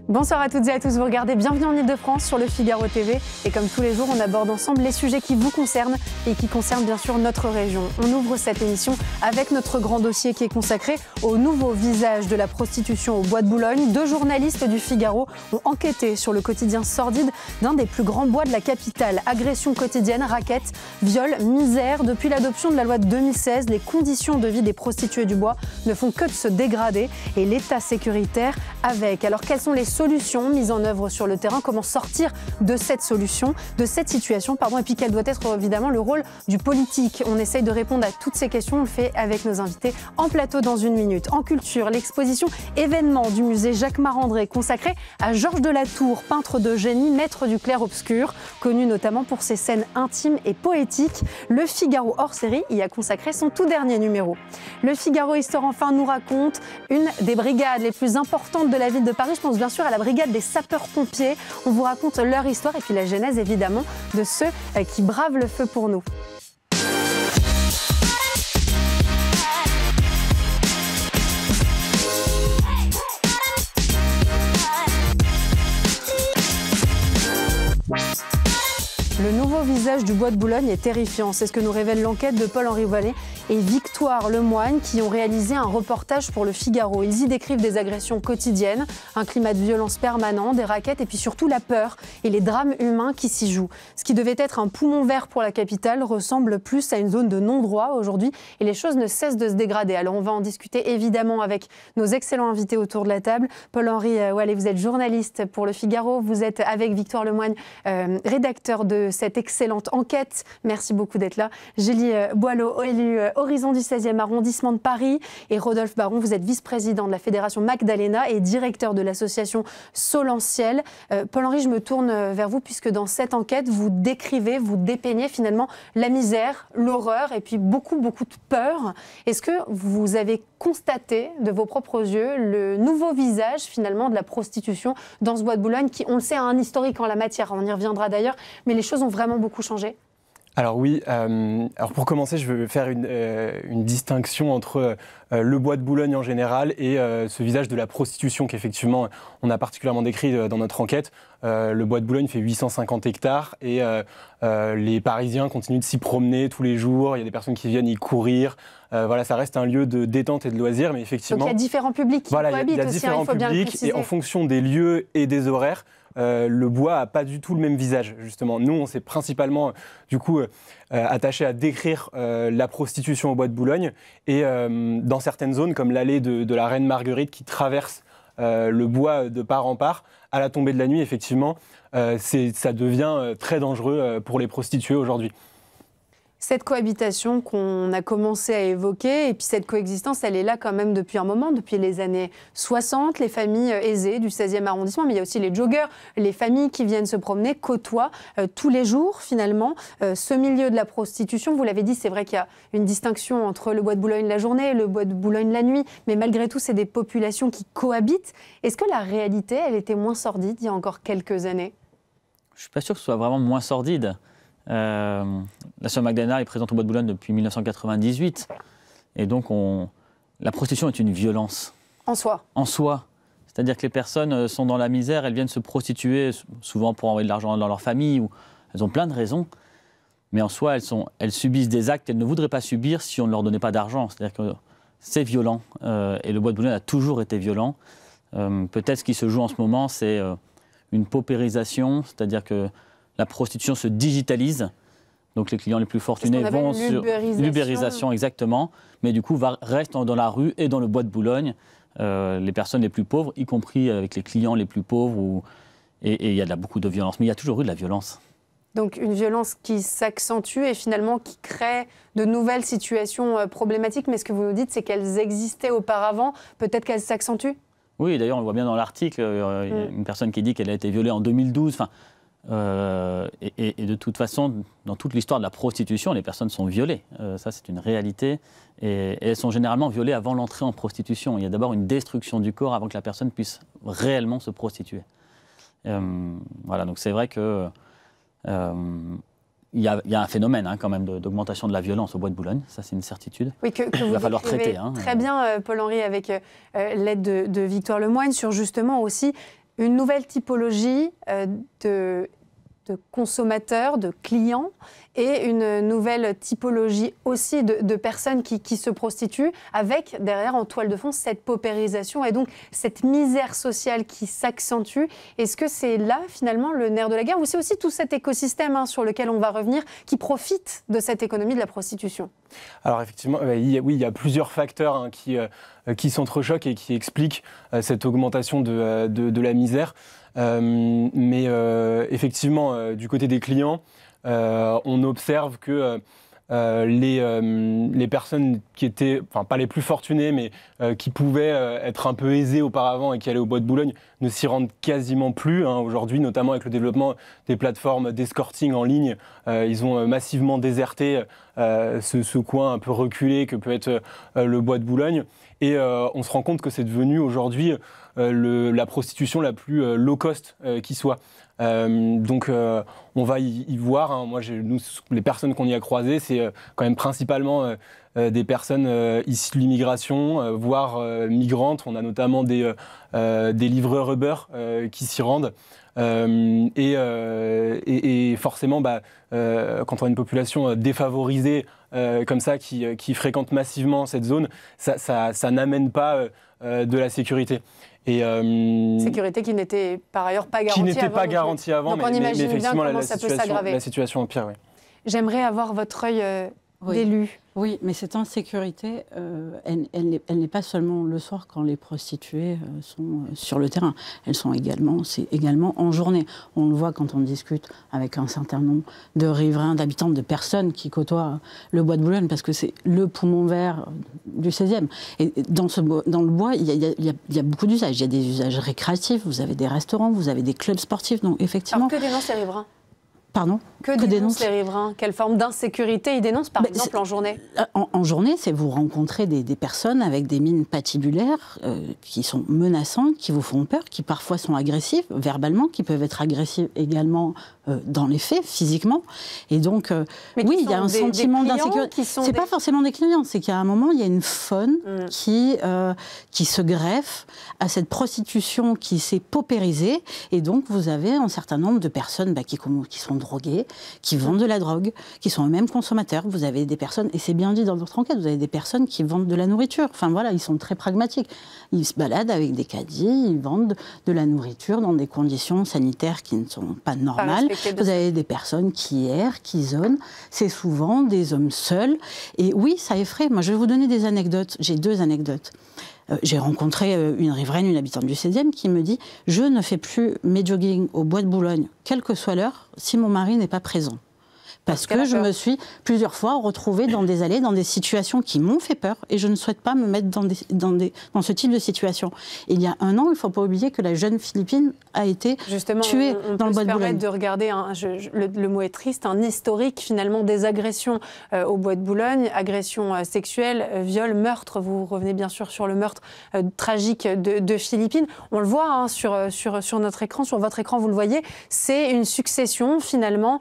Bonsoir à toutes et à tous, vous regardez Bienvenue en Ile-de-France sur le Figaro TV et comme tous les jours on aborde ensemble les sujets qui vous concernent et qui concernent bien sûr notre région. On ouvre cette émission avec notre grand dossier qui est consacré au nouveau visage de la prostitution au Bois de Boulogne. 2 journalistes du Figaro ont enquêté sur le quotidien sordide d'un des plus grands bois de la capitale. Agressions quotidiennes, raquettes, viols, misère. Depuis l'adoption de la loi de 2016, les conditions de vie des prostituées du bois ne font que de se dégrader et l'état sécuritaire avec. Alors quelles sont les solutions mises en œuvre sur le terrain? Comment sortir de cette situation, et puis quel doit être évidemment le rôle du politique? On essaye de répondre à toutes ces questions, on le fait avec nos invités en plateau dans une minute. En culture, l'exposition événement du musée Jacques Marandré consacrée à Georges de la Tour, peintre de génie, maître du clair-obscur, connu notamment pour ses scènes intimes et poétiques. Le Figaro hors série y a consacré son tout dernier numéro. Le Figaro Histoire enfin nous raconte une des brigades les plus importantes de la ville de Paris. Je pense bien sûr à la brigade des sapeurs-pompiers. On vous raconte leur histoire et puis la genèse évidemment de ceux qui bravent le feu pour nous. Le nouveau visage du Bois de Boulogne est terrifiant. C'est ce que nous révèle l'enquête de Paul-Henri Vallée et Victoire Lemoine qui ont réalisé un reportage pour le Figaro. Ils y décrivent des agressions quotidiennes, un climat de violence permanent, des raquettes et puis surtout la peur et les drames humains qui s'y jouent. Ce qui devait être un poumon vert pour la capitale ressemble plus à une zone de non-droit aujourd'hui et les choses ne cessent de se dégrader. Alors on va en discuter évidemment avec nos excellents invités autour de la table. Paul-Henri Vallée, vous êtes journaliste pour le Figaro. Vous êtes avec Victoire Lemoine, rédacteur de cette excellente enquête. Merci beaucoup d'être là. Julie Boileau, élu Horizon du 16e arrondissement de Paris. Et Rodolphe Baron, vous êtes vice-président de la Fédération Magdalena et directeur de l'association Solentiel. Paul-Henri, je me tourne vers vous puisque dans cette enquête, vous décrivez, vous dépeignez finalement la misère, l'horreur et puis beaucoup de peur. Est-ce que vous avez constaté de vos propres yeux le nouveau visage finalement de la prostitution dans ce Bois de Boulogne qui, on le sait, a un historique en la matière. On y reviendra d'ailleurs, mais les choses ont vraiment beaucoup changé? Alors oui, alors pour commencer, je veux faire une distinction entre le Bois de Boulogne en général et ce visage de la prostitution qu'effectivement on a particulièrement décrit dans notre enquête. Le Bois de Boulogne fait 850 hectares et les Parisiens continuent de s'y promener tous les jours. Il y a des personnes qui viennent y courir. Voilà, ça reste un lieu de détente et de loisirs, mais effectivement... Donc il y a différents publics qui cohabitent il y a aussi, différents il faut bien le publics préciser. Et en fonction des lieux et des horaires, le bois n'a pas du tout le même visage, justement. Nous, on s'est principalement, du coup, attaché à décrire la prostitution au Bois de Boulogne. Et dans certaines zones, comme l'allée de la Reine Marguerite qui traverse le bois de part en part, à la tombée de la nuit, effectivement, ça devient très dangereux pour les prostituées aujourd'hui. Cette cohabitation qu'on a commencé à évoquer, et puis cette coexistence, elle est là quand même depuis un moment, depuis les années 60, les familles aisées du 16e arrondissement, mais il y a aussi les joggers, les familles qui viennent se promener, côtoient tous les jours finalement ce milieu de la prostitution. Vous l'avez dit, c'est vrai qu'il y a une distinction entre le Bois de Boulogne la journée et le Bois de Boulogne la nuit, mais malgré tout, c'est des populations qui cohabitent. Est-ce que la réalité, elle était moins sordide il y a encore quelques années? Je ne suis pas sûr que ce soit vraiment moins sordide. La sœur Magdalena est présente au Bois de Boulogne depuis 1998 et donc la prostitution est une violence. En soi. En soi. C'est-à-dire que les personnes sont dans la misère, elles viennent se prostituer souvent pour envoyer de l'argent dans leur famille ou elles ont plein de raisons, mais en soi elles subissent des actes qu'elles ne voudraient pas subir si on ne leur donnait pas d'argent. C'est-à-dire que c'est violent et le Bois de Boulogne a toujours été violent. Peut-être ce qui se joue en ce moment c'est une paupérisation, c'est-à-dire que la prostitution se digitalise, donc les clients les plus fortunés vont sur l'ubérisation exactement, mais du coup restent dans la rue et dans le Bois de Boulogne les personnes les plus pauvres, y compris avec les clients les plus pauvres, et il y a beaucoup de violence, mais il y a toujours eu de la violence. Donc une violence qui s'accentue et finalement qui crée de nouvelles situations problématiques, mais ce que vous nous dites, c'est qu'elles existaient auparavant, peut-être qu'elles s'accentuent? Oui, d'ailleurs on le voit bien dans l'article, il y a une personne qui dit qu'elle a été violée en 2012, et de toute façon, dans toute l'histoire de la prostitution, les personnes sont violées. Ça, c'est une réalité. Et elles sont généralement violées avant l'entrée en prostitution. Il y a d'abord une destruction du corps avant que la personne puisse réellement se prostituer. Voilà, donc c'est vrai que il y a un phénomène quand même d'augmentation de la violence au Bois de Boulogne, ça c'est une certitude. Oui, que il va falloir traiter. Très bien, Paul-Henri, avec l'aide de Victoire Lemoine, sur justement aussi une nouvelle typologie de consommateurs, de clients, et une nouvelle typologie aussi de personnes qui se prostituent, avec derrière en toile de fond cette paupérisation et donc cette misère sociale qui s'accentue. Est-ce que c'est là finalement le nerf de la guerre, ou c'est aussi tout cet écosystème sur lequel on va revenir qui profite de cette économie de la prostitution? Alors effectivement, oui, il y a plusieurs facteurs qui s'entrechoquent et qui expliquent cette augmentation de la misère. Mais effectivement, du côté des clients, on observe que les personnes qui étaient, enfin pas les plus fortunées, mais qui pouvaient être un peu aisées auparavant et qui allaient au Bois de Boulogne, ne s'y rendent quasiment plus aujourd'hui, notamment avec le développement des plateformes d'escorting en ligne. Ils ont massivement déserté ce coin un peu reculé que peut être le Bois de Boulogne. Et on se rend compte que c'est devenu aujourd'hui la prostitution la plus low cost qui soit. Donc on va y voir, moi nous, les personnes qu'on y a croisées, c'est quand même principalement des personnes issues de l'immigration, voire migrantes. On a notamment des livreurs Uber qui s'y rendent. Et forcément, quand on a une population défavorisée comme ça, qui fréquente massivement cette zone, ça n'amène pas de la sécurité. Sécurité qui n'était par ailleurs pas garantie avant. Qui n'était pas garantie avant, donc on imagine mais effectivement, bien comment ça peut s'aggraver. La situation empire, oui. J'aimerais avoir votre œil d'élu. Oui, mais cette insécurité, elle n'est pas seulement le soir quand les prostituées sont sur le terrain. C'est également en journée. On le voit quand on discute avec un certain nombre de riverains, d'habitants, de personnes qui côtoient le Bois de Boulogne, parce que c'est le poumon vert du 16e. Et dans le bois, il y a beaucoup d'usages. Il y a des usages récréatifs, vous avez des restaurants, vous avez des clubs sportifs. Donc effectivement... Alors que dénoncent les riverains ? Pardon ? Que dénoncent les riverains ? Quelle forme d'insécurité ils dénoncent, par exemple, en journée ? En journée, c'est vous rencontrez des personnes avec des mines patibulaires qui sont menaçantes, qui vous font peur, qui parfois sont agressives, verbalement, qui peuvent être agressives également dans les faits, physiquement. Et donc, oui, il y a un sentiment d'insécurité. Ce n'est pas forcément des clients, c'est qu'à un moment, il y a une faune qui se greffe à cette prostitution qui s'est paupérisée. Et donc, vous avez un certain nombre de personnes qui sont drogués, qui vendent de la drogue, qui sont eux-mêmes consommateurs. Vous avez des personnes, et c'est bien dit dans votre enquête, vous avez des personnes qui vendent de la nourriture. Enfin voilà, ils sont très pragmatiques. Ils se baladent avec des caddies, ils vendent de la nourriture dans des conditions sanitaires qui ne sont pas normales. Vous avez des personnes qui errent, qui zonent. C'est souvent des hommes seuls. Et oui, ça effraie. Moi, je vais vous donner des anecdotes. J'ai 2 anecdotes. J'ai rencontré une riveraine, une habitante du 16e, qui me dit « Je ne fais plus mes joggings au Bois de Boulogne, quelle que soit l'heure, si mon mari n'est pas présent. » Parce que je me suis plusieurs fois retrouvée dans des allées, dans des situations qui m'ont fait peur, et je ne souhaite pas me mettre dans ce type de situation. Et il y a 1 an, il ne faut pas oublier que la jeune Philippine a été tuée dans le Bois de Boulogne. On peut se permettre de regarder, le mot est triste, un historique finalement des agressions au Bois de Boulogne, agressions sexuelles, viols, meurtres. Vous revenez bien sûr sur le meurtre tragique de Philippine. On le voit sur notre écran, sur votre écran, vous le voyez. C'est une succession finalement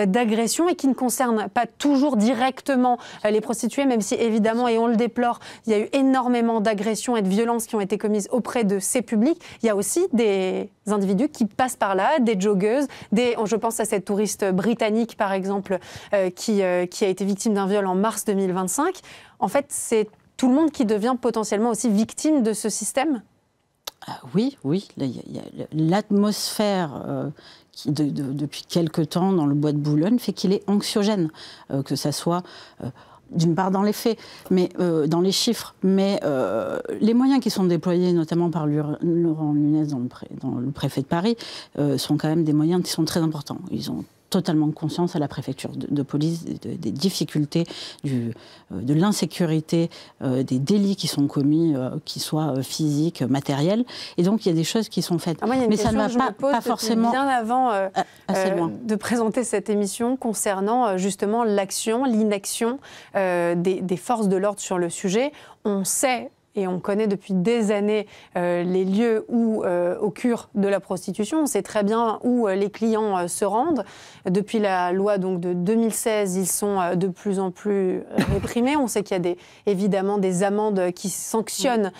d'agressions et qui ne concerne pas toujours directement les prostituées, même si évidemment, et on le déplore, il y a eu énormément d'agressions et de violences qui ont été commises auprès de ces publics. Il y a aussi des individus qui passent par là, des joggeuses, je pense à cette touriste britannique par exemple, qui a été victime d'un viol en mars 2025. En fait, c'est tout le monde qui devient potentiellement aussi victime de ce système ? Oui, l'atmosphère depuis quelque temps dans le Bois de Boulogne fait qu'il est anxiogène, que ça soit d'une part dans les faits, mais dans les chiffres, mais les moyens qui sont déployés notamment par Laurent Nunez dans le préfet de Paris sont quand même des moyens qui sont très importants. Ils ont totalement conscience à la préfecture de police des difficultés, de l'insécurité, des délits qui sont commis, qu'ils soient physiques, matériels. Et donc, il y a des choses qui sont faites. Mais ça ne va pas forcément... Bien avant de présenter cette émission concernant justement l'action, l'inaction des forces de l'ordre sur le sujet. On sait... Et on connaît depuis des années les lieux où occure de la prostitution. On sait très bien où les clients se rendent. Depuis la loi donc, de 2016, ils sont de plus en plus réprimés. On sait qu'il y a évidemment des amendes qui sanctionnent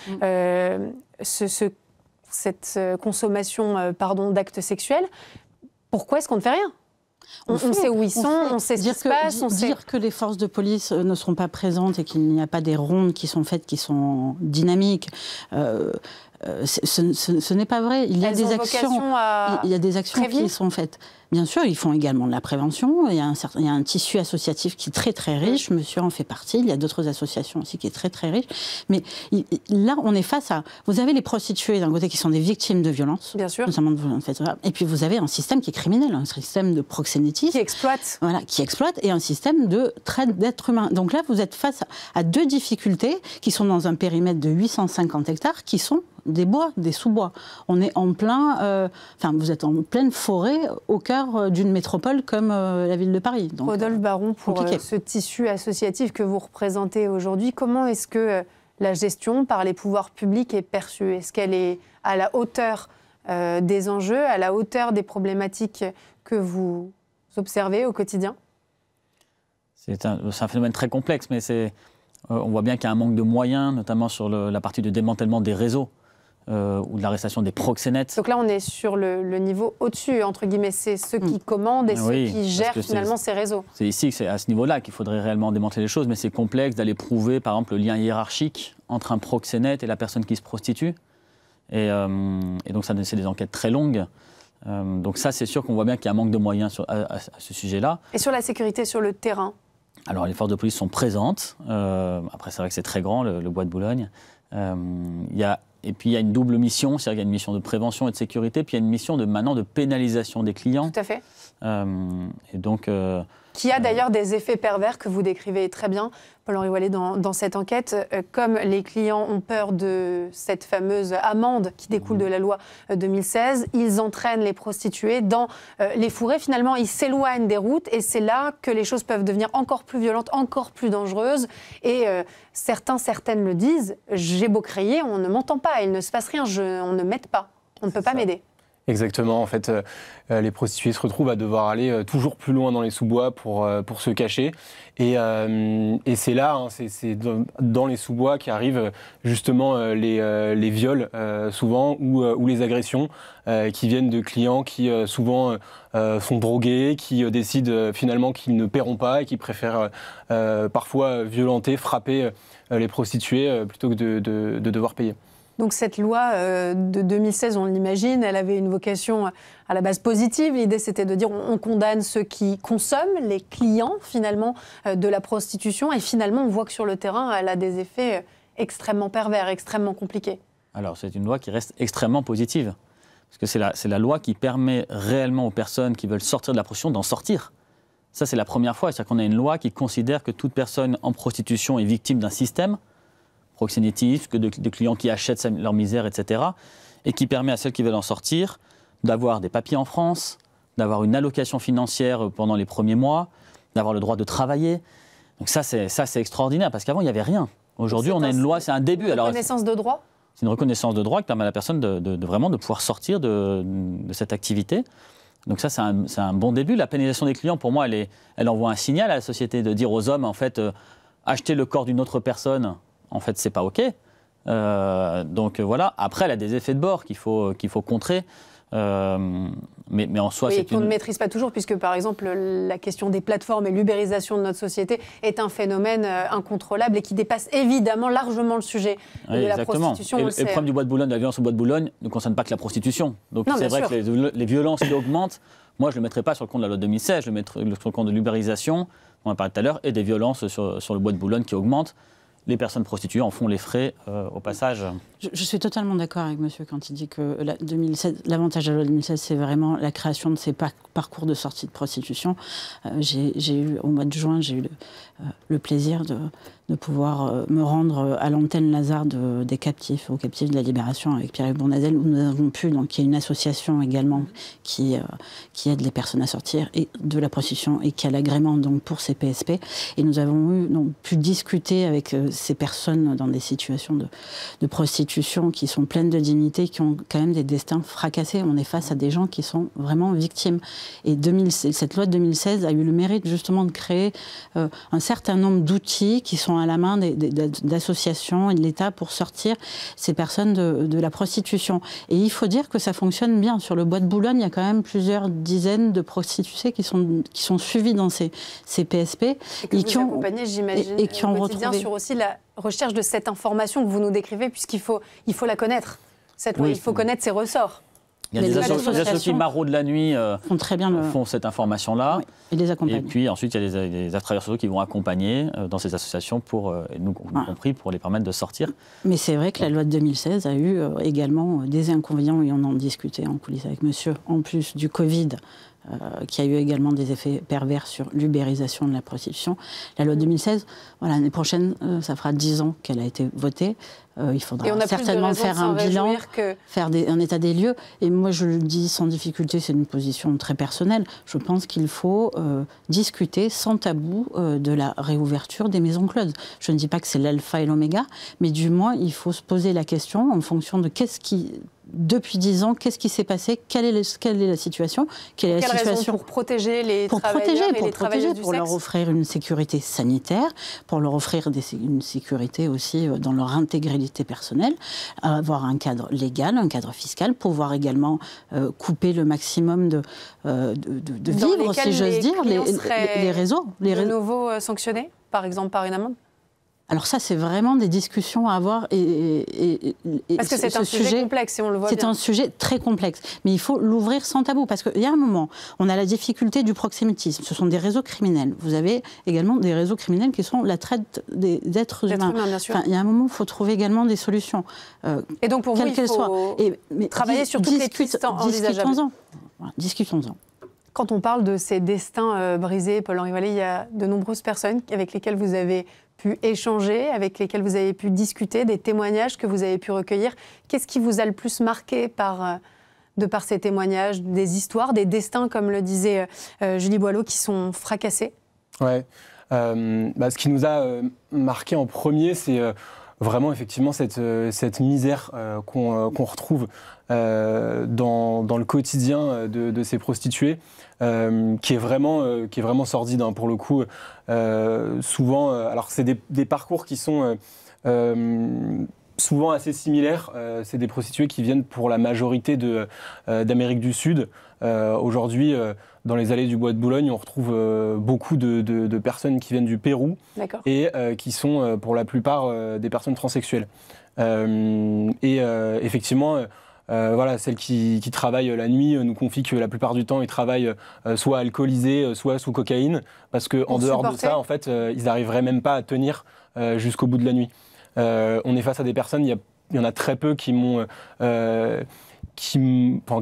cette consommation d'actes sexuels. Pourquoi est-ce qu'on ne fait rien ? On sait où ils sont, on sait ce qui se passe. Dire que les forces de police ne seront pas présentes et qu'il n'y a pas des rondes qui sont faites, qui sont dynamiques, ce n'est pas vrai. Il y a des actions qui sont faites. Bien sûr, ils font également de la prévention. Il y a un tissu associatif qui est très très riche. Monsieur en fait partie. Il y a d'autres associations aussi qui est très très riche. Mais là, on est face à... Vous avez les prostituées d'un côté qui sont des victimes de violences. Bien sûr. Notamment de violences faites. Et puis vous avez un système qui est criminel, un système de proxénétisme. Qui exploite. Voilà, qui exploite, et un système de traite d'êtres humains. Donc là, vous êtes face à deux difficultés qui sont dans un périmètre de 850 hectares qui sont des bois, des sous-bois. On est en plein... vous êtes en pleine forêt au cœur d'une métropole comme la ville de Paris. Donc, Rodolphe Baron, pour ce tissu associatif que vous représentez aujourd'hui, comment est-ce que la gestion par les pouvoirs publics est perçue ? Est-ce qu'elle est à la hauteur des enjeux, à la hauteur des problématiques que vous observez au quotidien ? C'est un phénomène très complexe, mais on voit bien qu'il y a un manque de moyens, notamment sur la partie de démantèlement des réseaux. Ou de l'arrestation des proxénètes. Donc là, on est sur le niveau au-dessus, entre guillemets. C'est ceux qui commandent et ceux qui gèrent finalement ces réseaux. C'est ici, c'est à ce niveau-là qu'il faudrait réellement démanteler les choses, mais c'est complexe d'aller prouver, par exemple, le lien hiérarchique entre un proxénète et la personne qui se prostitue. Et donc, ça, c'est des enquêtes très longues. Donc ça, c'est sûr qu'on voit bien qu'il y a un manque de moyens à ce sujet-là. Et sur la sécurité sur le terrain ? Alors, les forces de police sont présentes. Après, c'est vrai que c'est très grand, le bois de Boulogne. Et puis il y a une double mission, c'est-à-dire qu'il y a une mission de prévention et de sécurité, puis il y a une mission maintenant de pénalisation des clients. Tout à fait. Et donc, qui a d'ailleurs des effets pervers que vous décrivez très bien, Paul-Henri Wallet, dans cette enquête. Comme les clients ont peur de cette fameuse amende qui découle de la loi 2016, ils entraînent les prostituées dans les fourrés. Finalement, ils s'éloignent des routes et c'est là que les choses peuvent devenir encore plus violentes, encore plus dangereuses. Et certaines le disent, j'ai beau crier, on ne m'entend pas, il ne se passe rien, on ne m'aide pas, on ne peut pas m'aider. Exactement, en fait, les prostituées se retrouvent à devoir aller toujours plus loin dans les sous-bois pour se cacher. Et c'est là, c'est dans les sous-bois qu'arrivent justement les viols, souvent, ou les agressions qui viennent de clients qui souvent sont drogués, qui décident finalement qu'ils ne paieront pas et qui préfèrent parfois violenter, frapper les prostituées plutôt que de devoir payer. Donc cette loi de 2016, on l'imagine, elle avait une vocation à la base positive. L'idée, c'était de dire on condamne ceux qui consomment, les clients finalement de la prostitution. Et finalement, on voit que sur le terrain, elle a des effets extrêmement pervers, extrêmement compliqués. Alors c'est une loi qui reste extrêmement positive. Parce que c'est la loi qui permet réellement aux personnes qui veulent sortir de la prostitution d'en sortir. Ça, c'est la première fois. C'est-à-dire qu'on a une loi qui considère que toute personne en prostitution est victime d'un système proxénétisme, que de clients qui achètent leur misère, etc. Et qui permet à celles qui veulent en sortir d'avoir des papiers en France, d'avoir une allocation financière pendant les premiers mois, d'avoir le droit de travailler. Donc ça, c'est extraordinaire, parce qu'avant, il n'y avait rien. Aujourd'hui, on a une loi, c'est un début. Une reconnaissance de droit ? C'est une reconnaissance de droit qui permet à la personne vraiment de pouvoir sortir de cette activité. Donc ça, c'est un bon début. La pénalisation des clients, pour moi, elle envoie un signal à la société de dire aux hommes, en fait, acheter le corps d'une autre personne, en fait, c'est pas OK. Donc voilà. Après, elle a des effets de bord qu'il faut contrer. Mais en soi, oui, qu'on ne maîtrise pas toujours, puisque par exemple, la question des plateformes et l'ubérisation de notre société est un phénomène incontrôlable et qui dépasse évidemment largement le sujet de la prostitution. Et le problème du bois de Boulogne, de la violence au bois de Boulogne, ne concerne pas que la prostitution. Donc c'est vrai que les violences qui augmentent, moi je ne le mettrai pas sur le compte de la loi 2016, je le mettrai sur le compte de l'ubérisation, on en parlait tout à l'heure, et des violences sur le bois de Boulogne qui augmentent. Les personnes prostituées en font les frais au passage. Je suis totalement d'accord avec monsieur quand il dit que l'avantage de la loi 2016, c'est vraiment la création de ces parcours de sortie de prostitution. J'ai eu, au mois de juin, j'ai eu le plaisir de pouvoir me rendre à l'antenne Lazare des captifs, aux captifs de la Libération avec Pierre-Yves Bournazel, où nous avons pu, donc il y a une association également qui aide les personnes à sortir et de la prostitution et qui a l'agrément donc pour ces PSP. Et nous avons pu discuter avec ces personnes dans des situations de prostitution qui sont pleines de dignité, qui ont quand même des destins fracassés. On est face à des gens qui sont vraiment victimes. Et cette loi de 2016 a eu le mérite justement de créer un certain nombre d'outils qui sont à la main d'associations et de l'État pour sortir ces personnes de la prostitution. Et il faut dire que ça fonctionne bien. Sur le Bois de Boulogne, il y a quand même plusieurs dizaines de prostituées qui sont suivies dans ces PSP. Et qui ont accompagné, j'imagine, et qui ont retrouvé sur aussi la recherche de cette information que vous nous décrivez, puisqu'il faut la connaître. Cette loi, il faut connaître ses ressorts. Il y a des associations qui maraudent la nuit, font cette information-là. Oui, et les accompagnent. Et puis ensuite, il y a des travailleurs sociaux qui vont accompagner dans ces associations, nous compris, pour les permettre de sortir. Mais c'est vrai que la loi de 2016 a eu également des inconvénients, et on en discutait en coulisses avec monsieur, en plus du Covid, qui a eu également des effets pervers sur l'ubérisation de la prostitution. La loi de 2016, l'année prochaine, ça fera 10 ans qu'elle a été votée. Il faudra certainement faire un bilan, faire un état des lieux. Et moi, je le dis sans difficulté, c'est une position très personnelle. Je pense qu'il faut discuter sans tabou de la réouverture des maisons closes. Je ne dis pas que c'est l'alpha et l'oméga, mais du moins, il faut se poser la question en fonction de depuis 10 ans, qu'est-ce qui s'est passé, quelle est la situation, quelle est la situation pour protéger les travailleurs et les travailleuses du sexe. Pour leur offrir une sécurité sanitaire, pour leur offrir une sécurité aussi dans leur intégrité personnelle, avoir un cadre légal, un cadre fiscal, pouvoir également couper le maximum de vivres, si j'ose dire, les réseaux. De nouveau sanctionnés, par exemple par une amende? Alors ça, c'est vraiment des discussions à avoir. Parce que c'est un sujet complexe, et on le voit bien. C'est un sujet très complexe. Mais il faut l'ouvrir sans tabou. Parce qu'il y a un moment, on a la difficulté du proxénétisme. Ce sont des réseaux criminels. Vous avez également des réseaux criminels qui sont la traite d'êtres humains. Bien sûr. Enfin, il y a un moment où il faut trouver également des solutions. Et donc pour vous, il faut travailler sur toutes les pistes envisageables. Discutons-en. Quand on parle de ces destins brisés, Paul-Henri Vallée, il y a de nombreuses personnes avec lesquelles vous avez pu échanger, avec lesquelles vous avez pu discuter, des témoignages que vous avez pu recueillir. Qu'est-ce qui vous a le plus marqué de par ces témoignages, des histoires, des destins, comme le disait Julie Boileau, qui sont fracassés? Ouais. Ce qui nous a marqué en premier, c'est vraiment effectivement cette misère qu'on retrouve dans le quotidien de ces prostituées, qui est vraiment sordide, hein, pour le coup. Souvent, alors c'est des parcours qui sont souvent assez similaires. C'est des prostituées qui viennent pour la majorité d'Amérique du Sud. Aujourd'hui, dans les allées du Bois de Boulogne, on retrouve beaucoup de personnes qui viennent du Pérou et qui sont pour la plupart des personnes transsexuelles. Effectivement, celles qui travaillent la nuit nous confient que la plupart du temps, ils travaillent soit alcoolisés, soit sous cocaïne, parce qu'en dehors de ça, en fait, ils n'arriveraient même pas à tenir jusqu'au bout de la nuit. On est face à des personnes, il y en a très peu qui m'ont...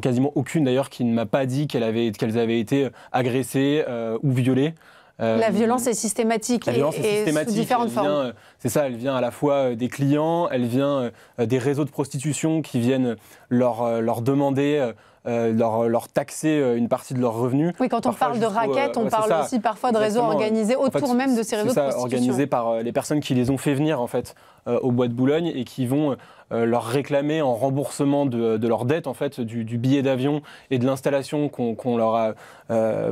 quasiment aucune d'ailleurs, qui ne m'a pas dit qu'elles avaient été agressées ou violées. La violence est systématique. La violence est systématique. Sous différentes formes. C'est ça, elle vient à la fois des clients, elle vient des réseaux de prostitution qui viennent leur demander, leur taxer une partie de leurs revenus. Oui, quand on parle de raquettes, on parle aussi parfois de réseaux organisés autour même de ces réseaux de prostitution. Organisés par les personnes qui les ont fait venir en fait au Bois de Boulogne et qui vont leur réclamer en remboursement de leur dette en fait, du billet d'avion et de l'installation qu'on leur a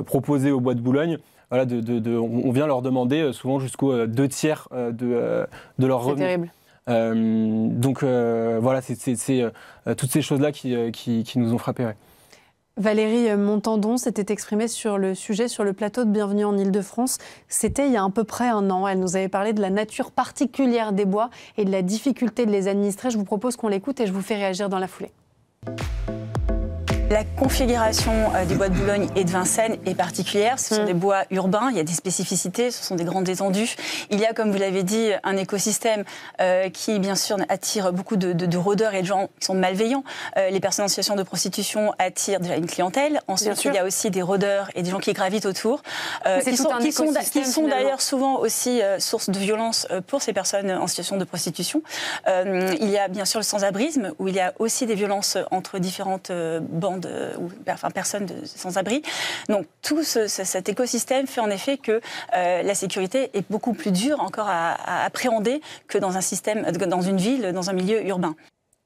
proposé au Bois de Boulogne. Voilà, on vient leur demander souvent jusqu'aux 2/3 de leurs revenus. C'est terrible. C'est toutes ces choses-là qui nous ont frappés. Ouais. Valérie Montandon s'était exprimée sur le sujet sur le plateau de Bienvenue en Ile-de-France. C'était il y a à peu près un an. Elle nous avait parlé de la nature particulière des bois et de la difficulté de les administrer. Je vous propose qu'on l'écoute et je vous fais réagir dans la foulée. La configuration du Bois de Boulogne et de Vincennes est particulière. Ce sont des bois urbains, il y a des spécificités, ce sont des grandes étendues. Il y a, comme vous l'avez dit, un écosystème qui, bien sûr, attire beaucoup de rôdeurs et de gens qui sont malveillants. Les personnes en situation de prostitution attirent déjà une clientèle. Ensuite, il y a aussi des rôdeurs et des gens qui gravitent autour, qui sont d'ailleurs souvent aussi source de violence pour ces personnes en situation de prostitution. Il y a bien sûr le sans-abrisme, où il y a aussi des violences entre différentes bandes personnes sans-abri. Donc tout cet écosystème fait en effet que la sécurité est beaucoup plus dure encore à appréhender que dans un système, dans une ville, dans un milieu urbain.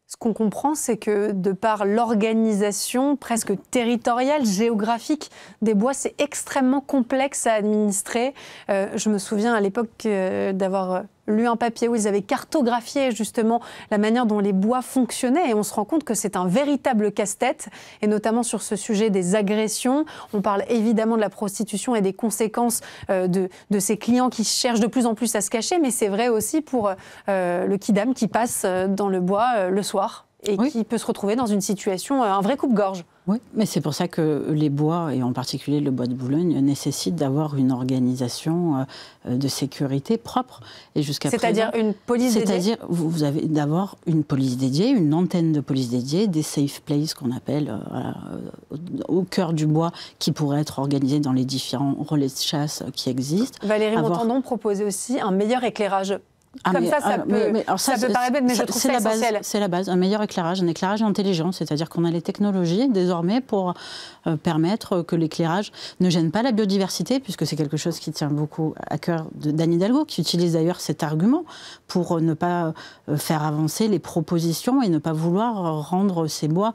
Ce qu'on comprend, c'est que de par l'organisation presque territoriale, géographique des bois, c'est extrêmement complexe à administrer. Je me souviens à l'époque d'avoir lu un papier où ils avaient cartographié justement la manière dont les bois fonctionnaient et on se rend compte que c'est un véritable casse-tête et notamment sur ce sujet des agressions. On parle évidemment de la prostitution et des conséquences de ces clients qui cherchent de plus en plus à se cacher, mais c'est vrai aussi pour le kidam qui passe dans le bois le soir et qui peut se retrouver dans une situation, un vrai coupe-gorge. Oui, mais c'est pour ça que les bois, et en particulier le bois de Boulogne, nécessitent d'avoir une organisation de sécurité propre. Et jusqu'à c'est-à-dire une police dédiée. C'est-à-dire, vous avez d'abord une police dédiée, une antenne de police dédiée, des safe places qu'on appelle au cœur du bois, qui pourraient être organisés dans les différents relais de chasse qui existent. Valérie Montandon proposait aussi un meilleur éclairage. Comme ça peut paraître bête, mais je trouve ça essentiel. C'est la base, un meilleur éclairage, un éclairage intelligent, c'est-à-dire qu'on a les technologies désormais pour permettre que l'éclairage ne gêne pas la biodiversité, puisque c'est quelque chose qui tient beaucoup à cœur d'Anne Hidalgo, qui utilise d'ailleurs cet argument pour ne pas faire avancer les propositions et ne pas vouloir rendre ces bois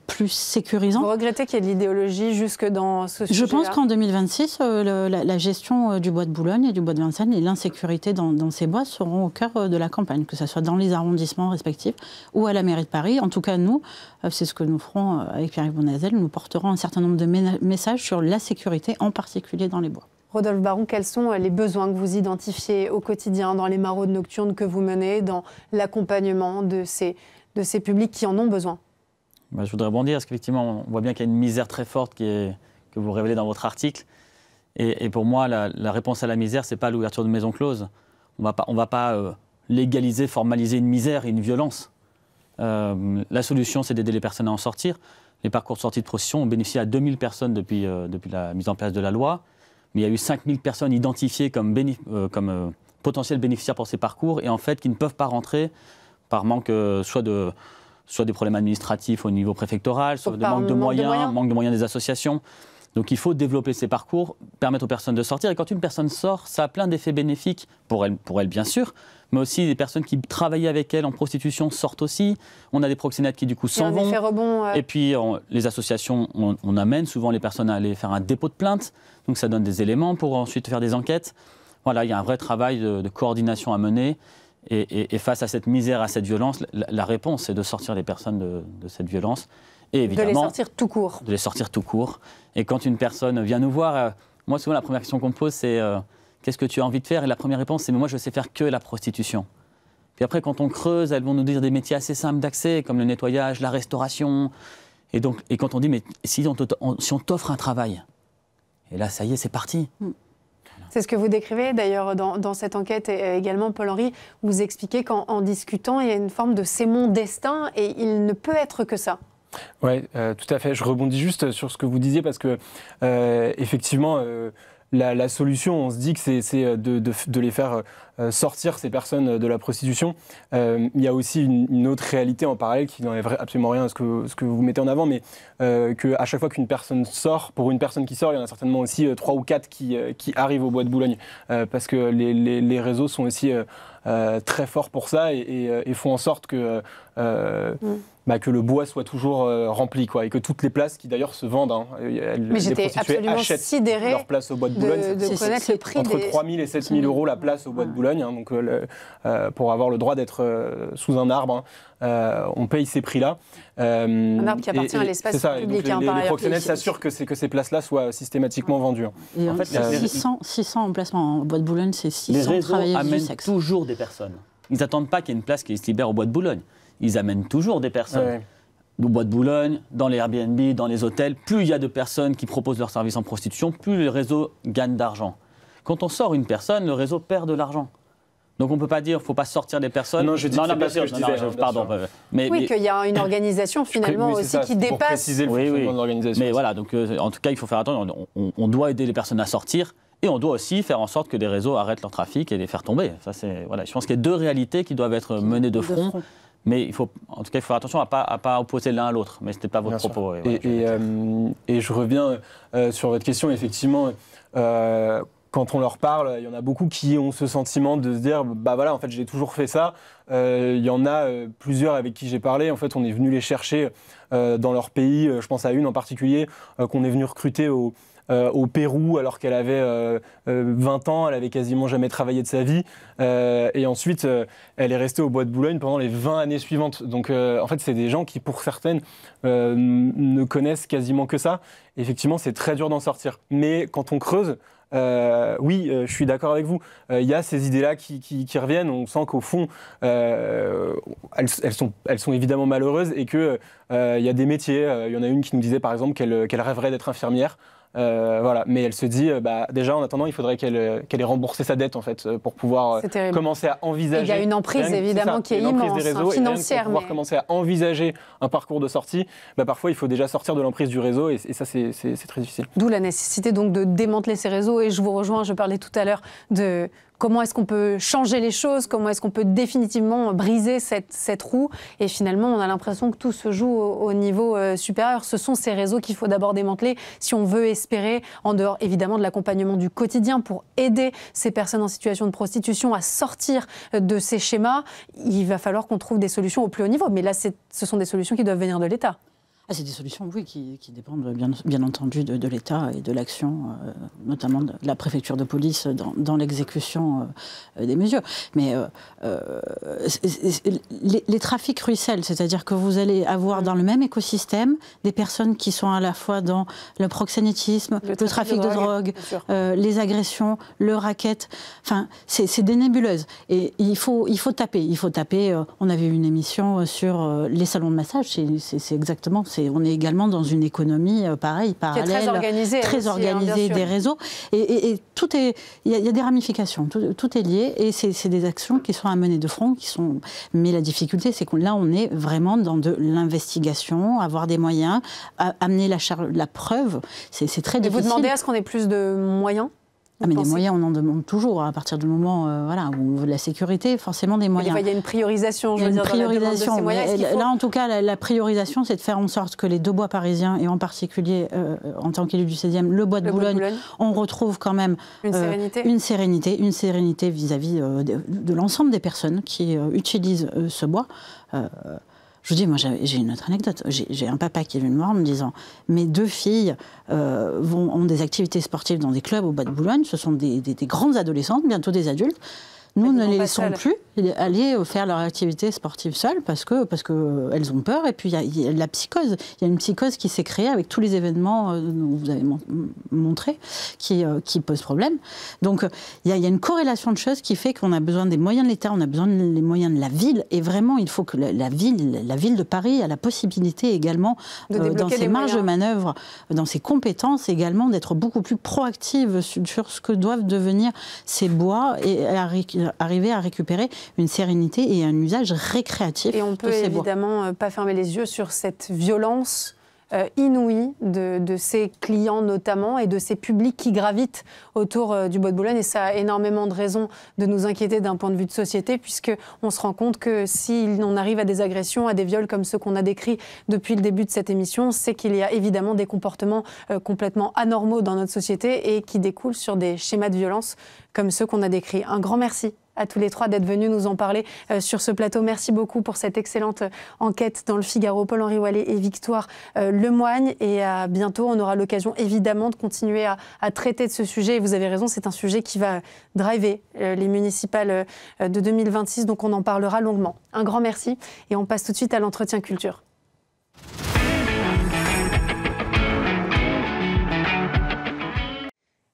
plus sécurisants. Vous regrettez qu'il y ait de l'idéologie jusque dans ce sujet-là ? Je pense qu'en 2026, la gestion du bois de Boulogne et du bois de Vincennes et l'insécurité dans ces bois seront au cœur de la campagne, que ce soit dans les arrondissements respectifs ou à la mairie de Paris. En tout cas, nous, c'est ce que nous ferons avec Pierre-Yves Bonazel, nous porterons un certain nombre de messages sur la sécurité, en particulier dans les bois. Rodolphe Baron, quels sont les besoins que vous identifiez au quotidien dans les maraudes nocturnes que vous menez, dans l'accompagnement de ces publics qui en ont besoin ? Je voudrais rebondir, parce qu'effectivement, on voit bien qu'il y a une misère très forte que vous révélez dans votre article. Et pour moi, la réponse à la misère, ce n'est pas l'ouverture de maisons closes. On va pas légaliser, formaliser une misère et une violence. La solution, c'est d'aider les personnes à en sortir. Les parcours de sortie de prostitution ont bénéficié à 2000 personnes depuis la mise en place de la loi. Mais il y a eu 5000 personnes identifiées comme potentiels bénéficiaires pour ces parcours et en fait qui ne peuvent pas rentrer par manque soit des problèmes administratifs au niveau préfectoral, soit de manque de moyens des associations. Donc il faut développer ces parcours, permettre aux personnes de sortir. Et quand une personne sort, ça a plein d'effets bénéfiques pour elle bien sûr, mais aussi des personnes qui travaillaient avec elle en prostitution sortent aussi. On a des proxénètes qui du coup s'en vont. Et puis les associations, on amène souvent les personnes à aller faire un dépôt de plainte. Donc ça donne des éléments pour ensuite faire des enquêtes. Voilà, il y a un vrai travail de coordination à mener. Et face à cette misère, à cette violence, la réponse, c'est de sortir les personnes de cette violence. Et évidemment, de les sortir tout court. De les sortir tout court. Et quand une personne vient nous voir, moi souvent la première question qu'on me pose, c'est qu'est-ce que tu as envie de faire ? Et la première réponse, c'est mais moi je sais faire que la prostitution. Puis après, quand on creuse, elles vont nous dire des métiers assez simples d'accès, comme le nettoyage, la restauration. Et quand on dit mais si on t'offre un travail, et là ça y est, c'est parti. C'est ce que vous décrivez d'ailleurs dans cette enquête et également, Paul-Henri, vous expliquez qu'en discutant, il y a une forme de c'est mon destin et il ne peut être que ça. Oui, tout à fait. Je rebondis juste sur ce que vous disiez parce que, effectivement, la solution, on se dit que c'est de les faire sortir, ces personnes, de la prostitution. Il y a aussi une autre réalité en parallèle qui n'enlève absolument rien à ce que vous mettez en avant, mais qu'à chaque fois qu'une personne sort, pour une personne qui sort, il y en a certainement aussi 3 ou 4 qui arrivent au Bois de Boulogne. Parce que les réseaux sont aussi très forts pour ça et font en sorte que le bois soit toujours rempli, quoi, et que toutes les places qui d'ailleurs se vendent, mais j'étais absolument sidérée leur place au Bois de Boulogne. De connaître le prix entre 3 000 et 7 000 euros la place au Bois de Boulogne, donc pour avoir le droit d'être sous un arbre, on paye ces prix-là. Un arbre qui appartient à l'espace public. Les proxénètes s'assurent que ces places-là soient systématiquement vendues. Et en fait, 600 emplacements au Bois de Boulogne, c'est 600 travailleurs du sexe. Les réseaux amènent toujours des personnes. Ils n'attendent pas qu'il y ait une place qui se libère au Bois de Boulogne. Ils amènent toujours des personnes. Au Bois de Boulogne, dans les Airbnb, dans les hôtels. Plus il y a de personnes qui proposent leurs services en prostitution, plus le réseau gagne d'argent. Quand on sort une personne, le réseau perd de l'argent. Donc on ne peut pas dire qu'il ne faut pas sortir des personnes. Non, je dis bien sûr, pardon. Oui, qu'il y a une organisation finalement aussi qui dépasse. Pour préciser le fonctionnement de l'organisation. Mais voilà, donc en tout cas, il faut faire attention. On doit aider les personnes à sortir. Et on doit aussi faire en sorte que les réseaux arrêtent leur trafic et les faire tomber. Ça, je pense qu'il y a 2 réalités qui doivent être menées de front. Mais en tout cas, il faut faire attention à pas opposer l'un à l'autre. Mais ce n'était pas votre propos. Et je reviens sur votre question. Effectivement, quand on leur parle, il y en a beaucoup qui ont ce sentiment de se dire bah voilà, en fait j'ai toujours fait ça. Il y en a plusieurs avec qui j'ai parlé. En fait, on est venu les chercher dans leur pays. Je pense à une en particulier qu'on est venu recruter au Pérou alors qu'elle avait 20 ans, elle avait quasiment jamais travaillé de sa vie. Et ensuite, elle est restée au Bois de Boulogne pendant les 20 années suivantes. Donc en fait, c'est des gens qui, pour certaines, ne connaissent quasiment que ça. Effectivement, c'est très dur d'en sortir. Mais quand on creuse, oui, je suis d'accord avec vous. Il y a ces idées-là qui reviennent. On sent qu'au fond, elles sont évidemment malheureuses et qu'il y a des métiers. Il y en a une qui nous disait par exemple qu'elle rêverait d'être infirmière. Voilà. Mais elle se dit, déjà en attendant, il faudrait qu'elle ait remboursé sa dette en fait, pour pouvoir commencer à envisager. Il y a une emprise évidemment qui est immense, des réseaux, financière. Pour pouvoir commencer à envisager un parcours de sortie, parfois il faut déjà sortir de l'emprise du réseau et ça c'est très difficile. D'où la nécessité donc de démanteler ces réseaux et je vous rejoins, je parlais tout à l'heure de comment est-ce qu'on peut changer les choses, comment est-ce qu'on peut définitivement briser cette roue et finalement on a l'impression que tout se joue au niveau supérieur. Ce sont ces réseaux qu'il faut d'abord démanteler si on veut espérer, en dehors évidemment de l'accompagnement du quotidien pour aider ces personnes en situation de prostitution à sortir de ces schémas, il va falloir qu'on trouve des solutions au plus haut niveau. Mais là, ce sont des solutions qui doivent venir de l'État. Ah, c'est des solutions, oui, qui dépendent bien entendu de l'État et de l'action, notamment de la préfecture de police dans l'exécution des mesures. Mais les trafics ruissellent, c'est-à-dire que vous allez avoir dans le même écosystème des personnes qui sont à la fois dans le proxénétisme, le trafic de drogue, les agressions, le racket. Enfin, c'est des nébuleuses. Et il faut taper. On avait eu une émission sur les salons de massage. C'est exactement. On est également dans une économie pareille, parallèle, très organisée des réseaux. Et tout est, il y a des ramifications, tout est lié. Et c'est des actions qui sont à mener de front, mais la difficulté, c'est que là, on est vraiment dans de l'investigation, avoir des moyens, amener la preuve. C'est très difficile. Et vous demandez à ce qu'on ait plus de moyens ? Mais des moyens, on en demande toujours. À partir du moment où on veut de la sécurité, forcément des moyens. Il y a une priorisation, je veux dire, dans la demande de ces moyens. Là, en tout cas, la priorisation, c'est de faire en sorte que les deux bois parisiens, et en particulier, en tant qu'élu du 16e, le bois de Boulogne, on retrouve quand même une sérénité vis-à-vis de l'ensemble des personnes qui utilisent ce bois. Je vous dis, moi, j'ai une autre anecdote. J'ai un papa qui est venu me voir en me disant « Mes 2 filles ont des activités sportives dans des clubs au Bois de Boulogne. Ce sont des grandes adolescentes, bientôt des adultes. Nous ne les laissons plus aller faire leur activité sportive seules parce que elles ont peur. Et puis, il y a la psychose. Il y a une psychose qui s'est créée avec tous les événements dont vous avez montré qui posent problème. Donc, il y a une corrélation de choses qui fait qu'on a besoin des moyens de l'État, on a besoin des moyens de la ville. Et vraiment, il faut que la ville de Paris a la possibilité également, dans ses marges de manœuvre, dans ses compétences également, d'être beaucoup plus proactive sur ce que doivent devenir ces bois et arriver à récupérer une sérénité et un usage récréatif. Et on peut évidemment pas fermer les yeux sur cette violence inouïe de ces clients notamment et de ces publics qui gravitent autour du Bois de Boulogne. Et ça a énormément de raisons de nous inquiéter d'un point de vue de société, puisqu'on se rend compte que si on arrive à des agressions, à des viols comme ceux qu'on a décrits depuis le début de cette émission, c'est qu'il y a évidemment des comportements complètement anormaux dans notre société et qui découlent sur des schémas de violence comme ceux qu'on a décrits. Un grand merci à tous les 3 d'être venus nous en parler sur ce plateau. Merci beaucoup pour cette excellente enquête dans le Figaro. Paul-Henri Wallet et Victoire Lemoigne. Et à bientôt, on aura l'occasion évidemment de continuer à traiter de ce sujet. Et vous avez raison, c'est un sujet qui va driver les municipales de 2026. Donc on en parlera longuement. Un grand merci et on passe tout de suite à l'entretien culture.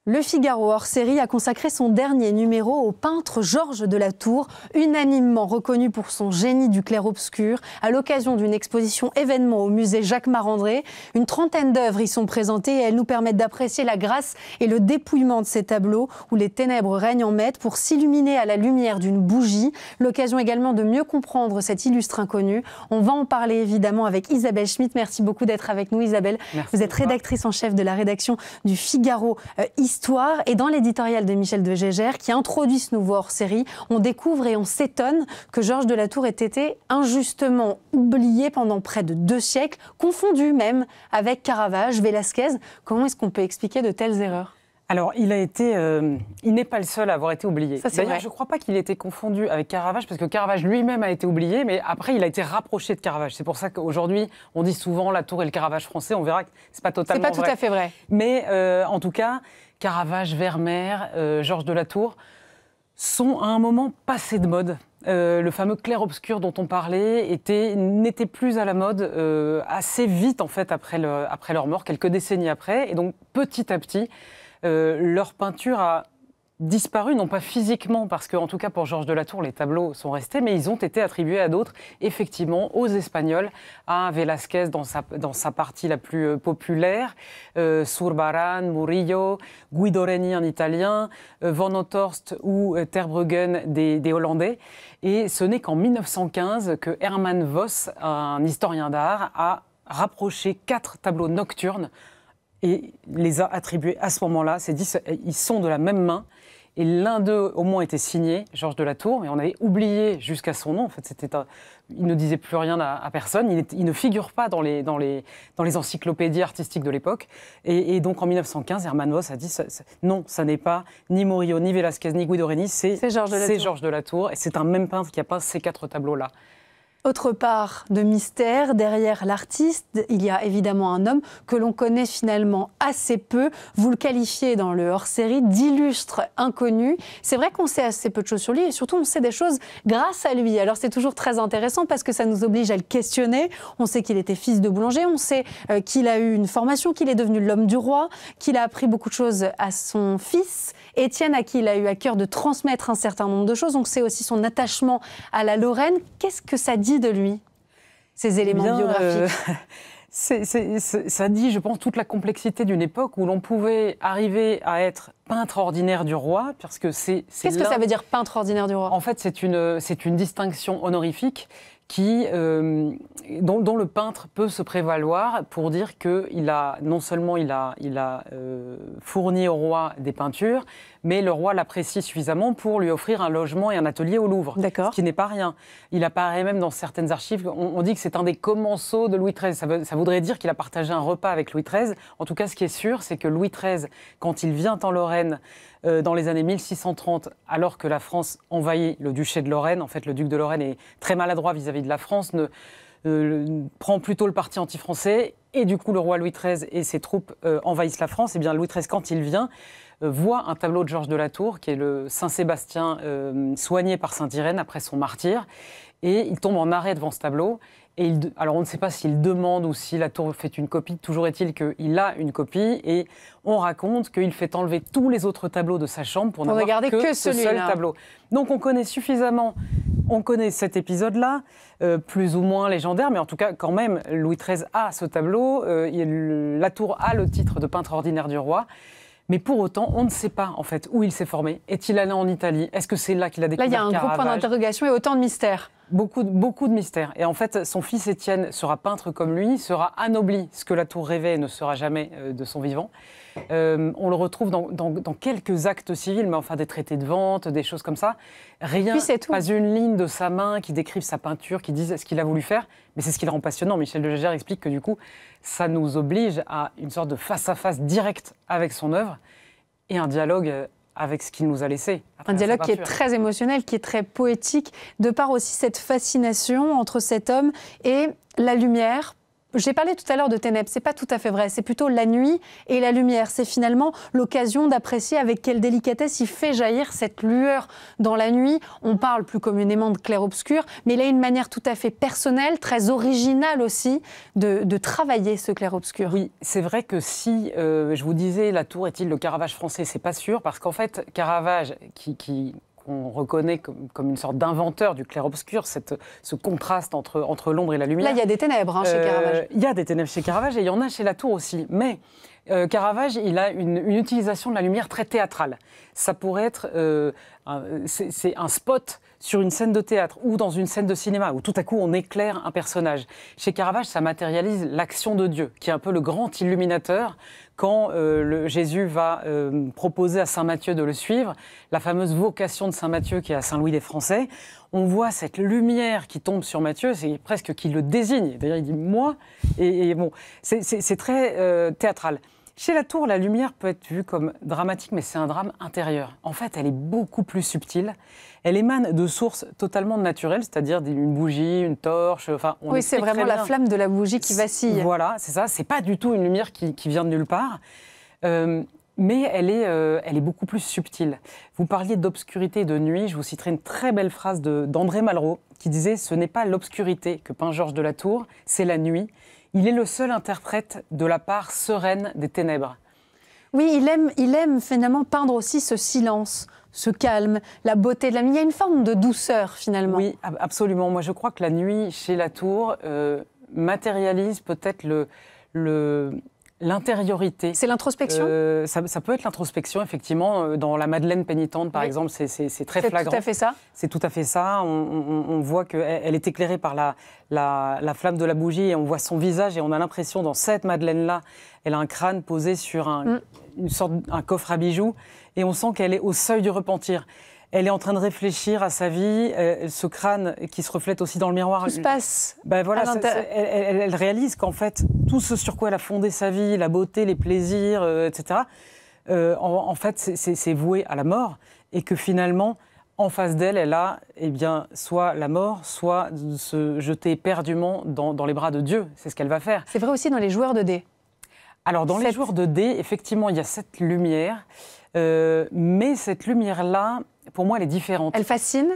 Le Figaro hors-série a consacré son dernier numéro au peintre Georges de la Tour, unanimement reconnu pour son génie du clair-obscur, à l'occasion d'une exposition événement au musée Jacques Marandré. Une trentaine d'œuvres y sont présentées et elles nous permettent d'apprécier la grâce et le dépouillement de ces tableaux où les ténèbres règnent en maître pour s'illuminer à la lumière d'une bougie. L'occasion également de mieux comprendre cet illustre inconnu. On va en parler évidemment avec Isabelle Schmitt. Merci beaucoup d'être avec nous, Isabelle. Merci. Vous êtes rédactrice en chef de la rédaction du Figaro Histoire. Et dans l'éditorial de Michel de Gégère, qui introduit ce nouveau hors-série, on découvre et on s'étonne que Georges de la Tour ait été injustement oublié pendant près de 2 siècles, confondu même avec Caravage, Velázquez. Comment est-ce qu'on peut expliquer de telles erreurs ? Alors, il n'est pas le seul à avoir été oublié. D'ailleurs, je ne crois pas qu'il ait été confondu avec Caravage, parce que Caravage lui-même a été oublié, mais après, il a été rapproché de Caravage. C'est pour ça qu'aujourd'hui, on dit souvent la Tour et le Caravage français. On verra que ce n'est pas totalement vrai. C'est pas tout à fait vrai. Mais en tout cas, Caravage, Vermeer, Georges de la Tour sont à un moment passés de mode. Le fameux clair-obscur dont on parlait n'était plus à la mode assez vite, en fait, après leur mort, quelques décennies après. Et donc, petit à petit, leur peinture a disparu, non pas physiquement, parce qu'en tout cas pour Georges de la Tour, les tableaux sont restés, mais ils ont été attribués à d'autres, effectivement, aux Espagnols, à Velázquez dans sa partie la plus populaire, Zurbarán, Murillo, Guido-Reni en italien, Van Honthorst ou Terbruggen des Hollandais. Et ce n'est qu'en 1915 que Hermann Voss, un historien d'art, a rapproché 4 tableaux nocturnes et les a attribués à ce moment-là. Ils sont de la même main. Et l'un d'eux, au moins, était signé, Georges de la Tour, mais on avait oublié jusqu'à son nom. En fait, il ne disait plus rien à personne. Il ne figure pas dans les encyclopédies artistiques de l'époque. Et donc, en 1915, Hermann Voss a dit non, ça n'est pas ni Murillo, ni Velázquez, ni Guido-Reni, c'est Georges de la Tour. Et c'est un même peintre qui a peint ces 4 tableaux-là. Autre part de mystère, derrière l'artiste, il y a évidemment un homme que l'on connaît finalement assez peu. Vous le qualifiez dans le hors-série d'illustre inconnu. C'est vrai qu'on sait assez peu de choses sur lui et surtout on sait des choses grâce à lui. Alors c'est toujours très intéressant parce que ça nous oblige à le questionner. On sait qu'il était fils de boulanger, on sait qu'il a eu une formation, qu'il est devenu l'homme du roi, qu'il a appris beaucoup de choses à son fils, Étienne, à qui il a eu à cœur de transmettre un certain nombre de choses. Donc c'est aussi son attachement à la Lorraine. Qu'est-ce que ça dit de lui, ces éléments biographiques? Ça dit, je pense, toute la complexité d'une époque où l'on pouvait arriver à être peintre ordinaire du roi, parce que Qu'est-ce que ça veut dire, peintre ordinaire du roi? En fait, c'est une distinction honorifique dont le peintre peut se prévaloir pour dire qu'il a, non seulement il a fourni au roi des peintures, mais le roi l'apprécie suffisamment pour lui offrir un logement et un atelier au Louvre. D'accord. Ce qui n'est pas rien. Il apparaît même dans certaines archives, on dit que c'est un des commensaux de Louis XIII. Ça voudrait dire qu'il a partagé un repas avec Louis XIII. En tout cas, ce qui est sûr, c'est que Louis XIII, quand il vient en Lorraine, dans les années 1630, alors que la France envahit le duché de Lorraine, en fait le duc de Lorraine est très maladroit vis-à-vis de la France, prend plutôt le parti anti-français, et du coup le roi Louis XIII et ses troupes envahissent la France. Et bien Louis XIII, quand il vient, voit un tableau de Georges de la Tour, qui est le Saint-Sébastien soigné par Sainte-Irène après son martyre, et il tombe en arrêt devant ce tableau. Alors on ne sait pas s'il demande ou si la tour fait une copie, toujours est-il qu'il a une copie et on raconte qu'il fait enlever tous les autres tableaux de sa chambre pour n'avoir que ce seul tableau. Donc on connaît suffisamment, on connaît cet épisode-là, plus ou moins légendaire, mais en tout cas quand même Louis XIII a ce tableau, la tour a le titre de peintre ordinaire du roi. Mais pour autant, on ne sait pas en fait où il s'est formé. Est-il allé en Italie? Est-ce que c'est là qu'il a découvert Caravage? Là, il y a un gros point d'interrogation et autant de mystères. Beaucoup de mystères. Et en fait, son fils Étienne sera peintre comme lui, sera anobli, ce que la tour rêvait ne sera jamais de son vivant. On le retrouve dans quelques actes civils, mais enfin des traités de vente, des choses comme ça. Rien, pas une ligne de sa main qui décrive sa peinture, qui dise ce qu'il a voulu faire, mais c'est ce qui le rend passionnant. Michel de Gégère explique que du coup, ça nous oblige à une sorte de face-à-face direct avec son œuvre et un dialogue avec ce qu'il nous a laissé. Un dialogue qui est très émotionnel, qui est très poétique, de par aussi cette fascination entre cet homme et la lumière. J'ai parlé tout à l'heure de ténèbres, c'est pas tout à fait vrai, c'est plutôt la nuit et la lumière. C'est finalement l'occasion d'apprécier avec quelle délicatesse il fait jaillir cette lueur dans la nuit. On parle plus communément de clair-obscur, mais il a une manière tout à fait personnelle, très originale aussi, de travailler ce clair-obscur. Oui, c'est vrai que si, je vous disais, la tour est-il le Caravage français, c'est pas sûr, parce qu'en fait, Caravage, on reconnaît comme une sorte d'inventeur du clair-obscur, ce contraste entre l'ombre et la lumière. Là, il y a des ténèbres chez Caravage. Il y a des ténèbres chez Caravage et il y en a chez Latour aussi. Mais Caravage, il a une utilisation de la lumière très théâtrale. Ça pourrait être c'est un spot sur une scène de théâtre ou dans une scène de cinéma où tout à coup on éclaire un personnage. Chez Caravage, ça matérialise l'action de Dieu, qui est un peu le grand illuminateur. Quand Jésus va proposer à saint Matthieu de le suivre, la fameuse vocation de saint Matthieu qui est à Saint-Louis des Français, on voit cette lumière qui tombe sur Matthieu, c'est presque qu'il le désigne. D'ailleurs, il dit « moi ». Et bon, c'est très théâtral. Chez la tour, la lumière peut être vue comme dramatique, mais c'est un drame intérieur. En fait, elle est beaucoup plus subtile. Elle émane de sources totalement naturelles, c'est-à-dire une bougie, une torche. Enfin, oui, c'est vraiment la flamme de la bougie qui vacille. Voilà, c'est ça. C'est pas du tout une lumière qui vient de nulle part. Mais elle est beaucoup plus subtile. Vous parliez d'obscurité et de nuit. Je vous citerai une très belle phrase d'André Malraux qui disait « Ce n'est pas l'obscurité que peint Georges de la Tour, c'est la nuit. Il est le seul interprète de la part sereine des ténèbres. » Oui, il aime finalement peindre aussi ce silence, ce calme, la beauté de la nuit. Il y a une forme de douceur finalement. Oui, absolument. Moi, je crois que la nuit chez la Tour matérialise peut-être l'intériorité. C'est l'introspection ça peut être l'introspection, effectivement. Dans la Madeleine pénitente, par exemple, c'est très flagrant. C'est tout à fait ça. C'est tout à fait ça. On voit qu'elle est éclairée par la flamme de la bougie et on voit son visage et on a l'impression, dans cette Madeleine-là, elle a un crâne posé sur un coffre à bijoux et on sent qu'elle est au seuil du repentir. Elle est en train de réfléchir à sa vie, ce crâne qui se reflète aussi dans le miroir. Tout se passe. Voilà, elle réalise qu'en fait, tout ce sur quoi elle a fondé sa vie, la beauté, les plaisirs, etc., en fait, c'est voué à la mort et que finalement, en face d'elle, elle a soit la mort, soit se jeter éperdument dans les bras de Dieu. C'est ce qu'elle va faire. C'est vrai aussi dans les joueurs de dés. Alors, dans les joueurs de dés, effectivement, il y a cette lumière. Mais cette lumière-là, pour moi, elle est différente. Elle fascine ?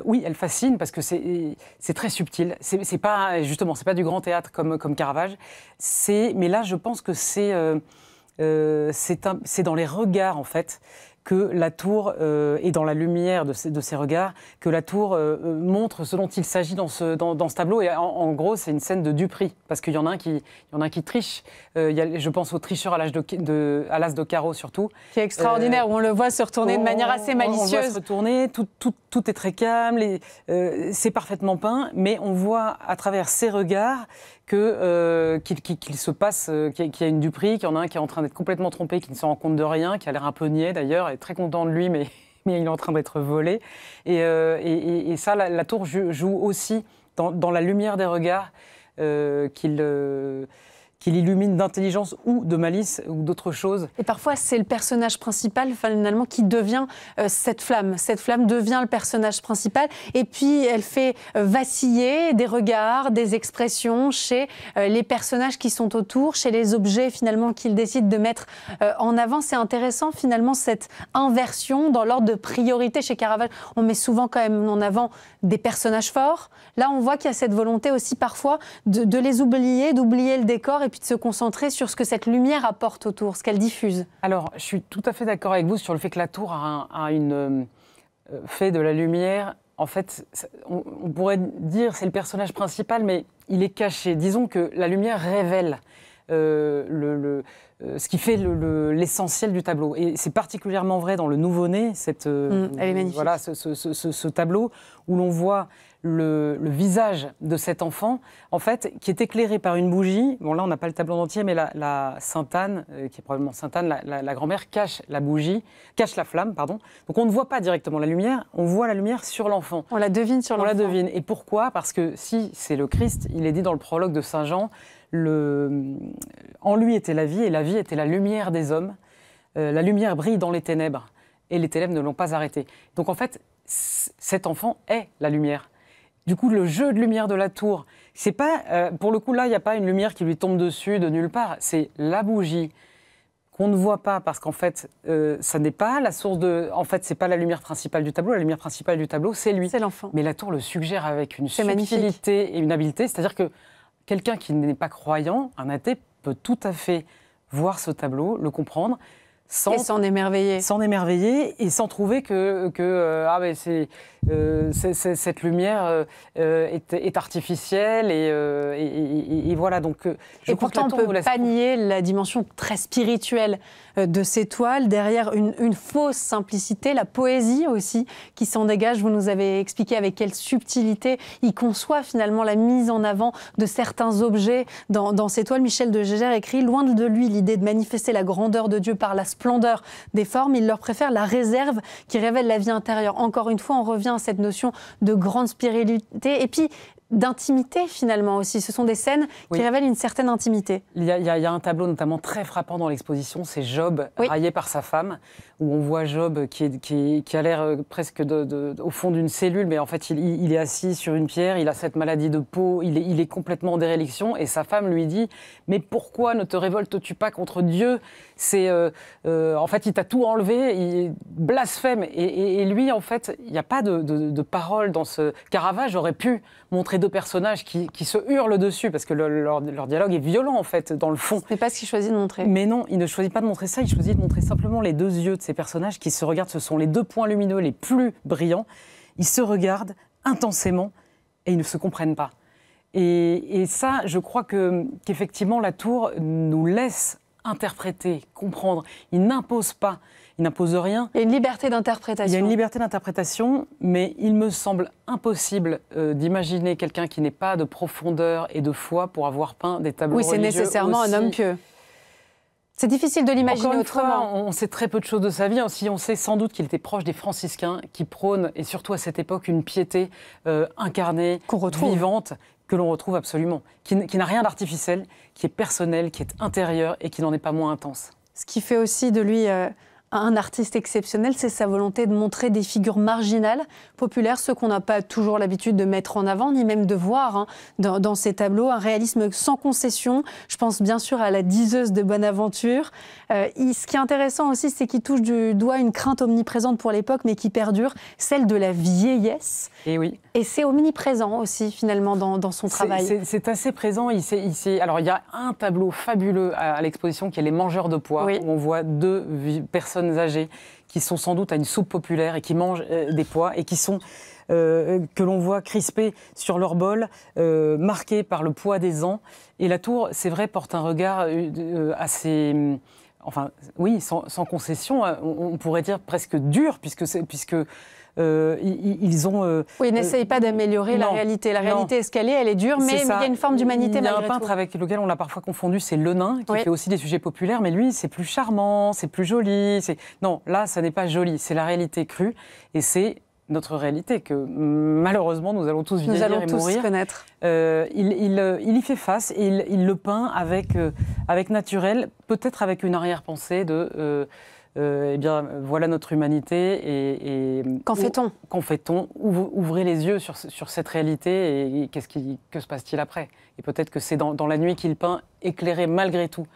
Oui, elle fascine parce que c'est très subtil. C'est pas du grand théâtre comme Caravage. Mais là, je pense que c'est dans les regards, en fait, que la tour, et dans la lumière de ces regards, que la tour montre ce dont il s'agit dans ce tableau. Et en gros, c'est une scène de Dupri, parce qu'il y en a un qui triche. Je pense au tricheur à l'as de carreau, surtout. Qui est extraordinaire, où on le voit se retourner de manière assez malicieuse. On le voit se retourner, tout est très calme, c'est parfaitement peint, mais on voit à travers ses regards qu'il se passe, qu'il y a une Dupri, qu'il y en a un qui est en train d'être complètement trompé, qui ne se rend compte de rien, qui a l'air un peu niais d'ailleurs, est très content de lui, mais il est en train d'être volé. Et ça, la tour joue aussi dans la lumière des regards qu'il illumine d'intelligence ou de malice ou d'autre chose. Et parfois, c'est le personnage principal, finalement, qui devient cette flamme. Cette flamme devient le personnage principal. Et puis, elle fait vaciller des regards, des expressions chez les personnages qui sont autour, chez les objets, finalement, qu'il décide de mettre en avant. C'est intéressant, finalement, cette inversion dans l'ordre de priorité chez Caravage. On met souvent quand même en avant des personnages forts. Là, on voit qu'il y a cette volonté aussi, parfois, de les oublier, d'oublier le décor et puis de se concentrer sur ce que cette lumière apporte autour, ce qu'elle diffuse. Alors, je suis tout à fait d'accord avec vous sur le fait que la tour fait de la lumière. En fait, on pourrait dire c'est le personnage principal, mais il est caché. Disons que la lumière révèle ce qui fait l'essentiel du tableau. Et c'est particulièrement vrai dans le Nouveau-né, elle est magnifique. Voilà, ce tableau où l'on voit le visage de cet enfant, en fait, qui est éclairé par une bougie. Bon, là, on n'a pas le tableau entier, mais la Sainte-Anne, qui est probablement Sainte-Anne, la grand-mère, cache la flamme, pardon. Donc, on ne voit pas directement la lumière, on voit la lumière sur l'enfant. On la devine sur l'enfant. On la devine. Et pourquoi ? Parce que si c'est le Christ, il est dit dans le prologue de Saint Jean, en lui était la vie, et la vie était la lumière des hommes. La lumière brille dans les ténèbres, et les ténèbres ne l'ont pas arrêtée. Donc, en fait, cet enfant est la lumière. Du coup, le jeu de lumière de la tour, c'est pas, pour le coup, là, il n'y a pas une lumière qui lui tombe dessus de nulle part. C'est la bougie qu'on ne voit pas parce qu'en fait, ça n'est pas la source de... En fait, c'est pas la lumière principale du tableau. La lumière principale du tableau, c'est lui. C'est l'enfant. Mais la tour le suggère avec une magnifique. subtilité et une habileté. C'est-à-dire que quelqu'un qui n'est pas croyant, un athée, peut tout à fait voir ce tableau, le comprendre, et s'en émerveiller. S'en émerveiller et sans trouver que cette lumière est artificielle et voilà. Donc, et pourtant, on ne peut pas nier la dimension très spirituelle de ces toiles, derrière une fausse simplicité, la poésie aussi qui s'en dégage. Vous nous avez expliqué avec quelle subtilité il conçoit finalement la mise en avant de certains objets dans ces toiles. Michel de Gégère écrit « Loin de lui l'idée de manifester la grandeur de Dieu par la splendeur des formes, il leur préfère la réserve qui révèle la vie intérieure. » Encore une fois, on revient à cette notion de grande spiritualité et puis d'intimité finalement aussi. Ce sont des scènes qui révèlent une certaine intimité. Il y a un tableau notamment très frappant dans l'exposition, c'est Job, raillé par sa femme, où on voit Job qui a l'air presque au fond d'une cellule, mais en fait il est assis sur une pierre, il a cette maladie de peau, il est complètement en déréliction, et sa femme lui dit « Mais pourquoi ne te révoltes-tu pas contre Dieu ? En fait, il t'a tout enlevé, il blasphème. » Et lui, en fait, il n'y a pas de parole dans ce... Caravage aurait pu montrer deux personnages qui se hurlent dessus, parce que leur dialogue est violent, en fait, dans le fond. C'est pas ce qu'il choisit de montrer. Mais non, il ne choisit pas de montrer ça, il choisit de montrer simplement les deux yeux de ces personnages qui se regardent. Ce sont les deux points lumineux les plus brillants. Ils se regardent intensément et ils ne se comprennent pas. Et ça, je crois qu'effectivement, la tour nous laisse interpréter, comprendre. Il n'impose pas, il n'impose rien. Il y a une liberté d'interprétation. Il y a une liberté d'interprétation, mais il me semble impossible d'imaginer quelqu'un qui n'ait pas de profondeur et de foi pour avoir peint des tableaux religieux. Oui, c'est nécessairement un homme pieux. C'est difficile de l'imaginer autrement. On sait très peu de choses de sa vie. Si on sait sans doute qu'il était proche des franciscains, qui prônent, et surtout à cette époque, une piété incarnée, vivante, que l'on retrouve absolument, qui n'a rien d'artificiel, qui est personnel, qui est intérieur et qui n'en est pas moins intense. Ce qui fait aussi de lui un artiste exceptionnel, c'est sa volonté de montrer des figures marginales, populaires, ceux qu'on n'a pas toujours l'habitude de mettre en avant, ni même de voir dans ses tableaux, un réalisme sans concession. Je pense bien sûr à la diseuse de Bonaventure. Ce qui est intéressant aussi, c'est qu'il touche du doigt une crainte omniprésente pour l'époque, mais qui perdure, celle de la vieillesse. Et oui. Et c'est omniprésent aussi, finalement, dans son travail. C'est assez présent. Alors, il y a un tableau fabuleux à l'exposition qui est Les Mangeurs de Pois, où on voit deux personnes âgées qui sont sans doute à une soupe populaire et qui mangent des pois et qui sont, que l'on voit crispés sur leur bol, marqués par le poids des ans. Et la tour, c'est vrai, porte un regard assez... Enfin, oui, sans concession, on pourrait dire presque dur, puisque ils ont... oui, n'essayez pas d'améliorer la réalité. La réalité est ce qu'elle est, elle est dure, mais il y a une forme d'humanité malgré tout. Il y a un peintre avec lequel on l'a parfois confondu, c'est Le Nain, qui fait aussi des sujets populaires, mais lui, c'est plus charmant, c'est plus joli. Non, là, ça n'est pas joli, c'est la réalité crue, et c'est notre réalité que, malheureusement, nous allons tous vieillir et mourir. Nous allons tous connaître. Il y fait face, et il le peint avec naturel, peut-être avec une arrière-pensée de... eh bien, voilà notre humanité et qu'en fait-on ? Qu'en fait-on ? Ouvrez les yeux sur cette réalité et que se passe-t-il après ? Et peut-être que c'est dans la nuit qu'il peint, éclairé malgré tout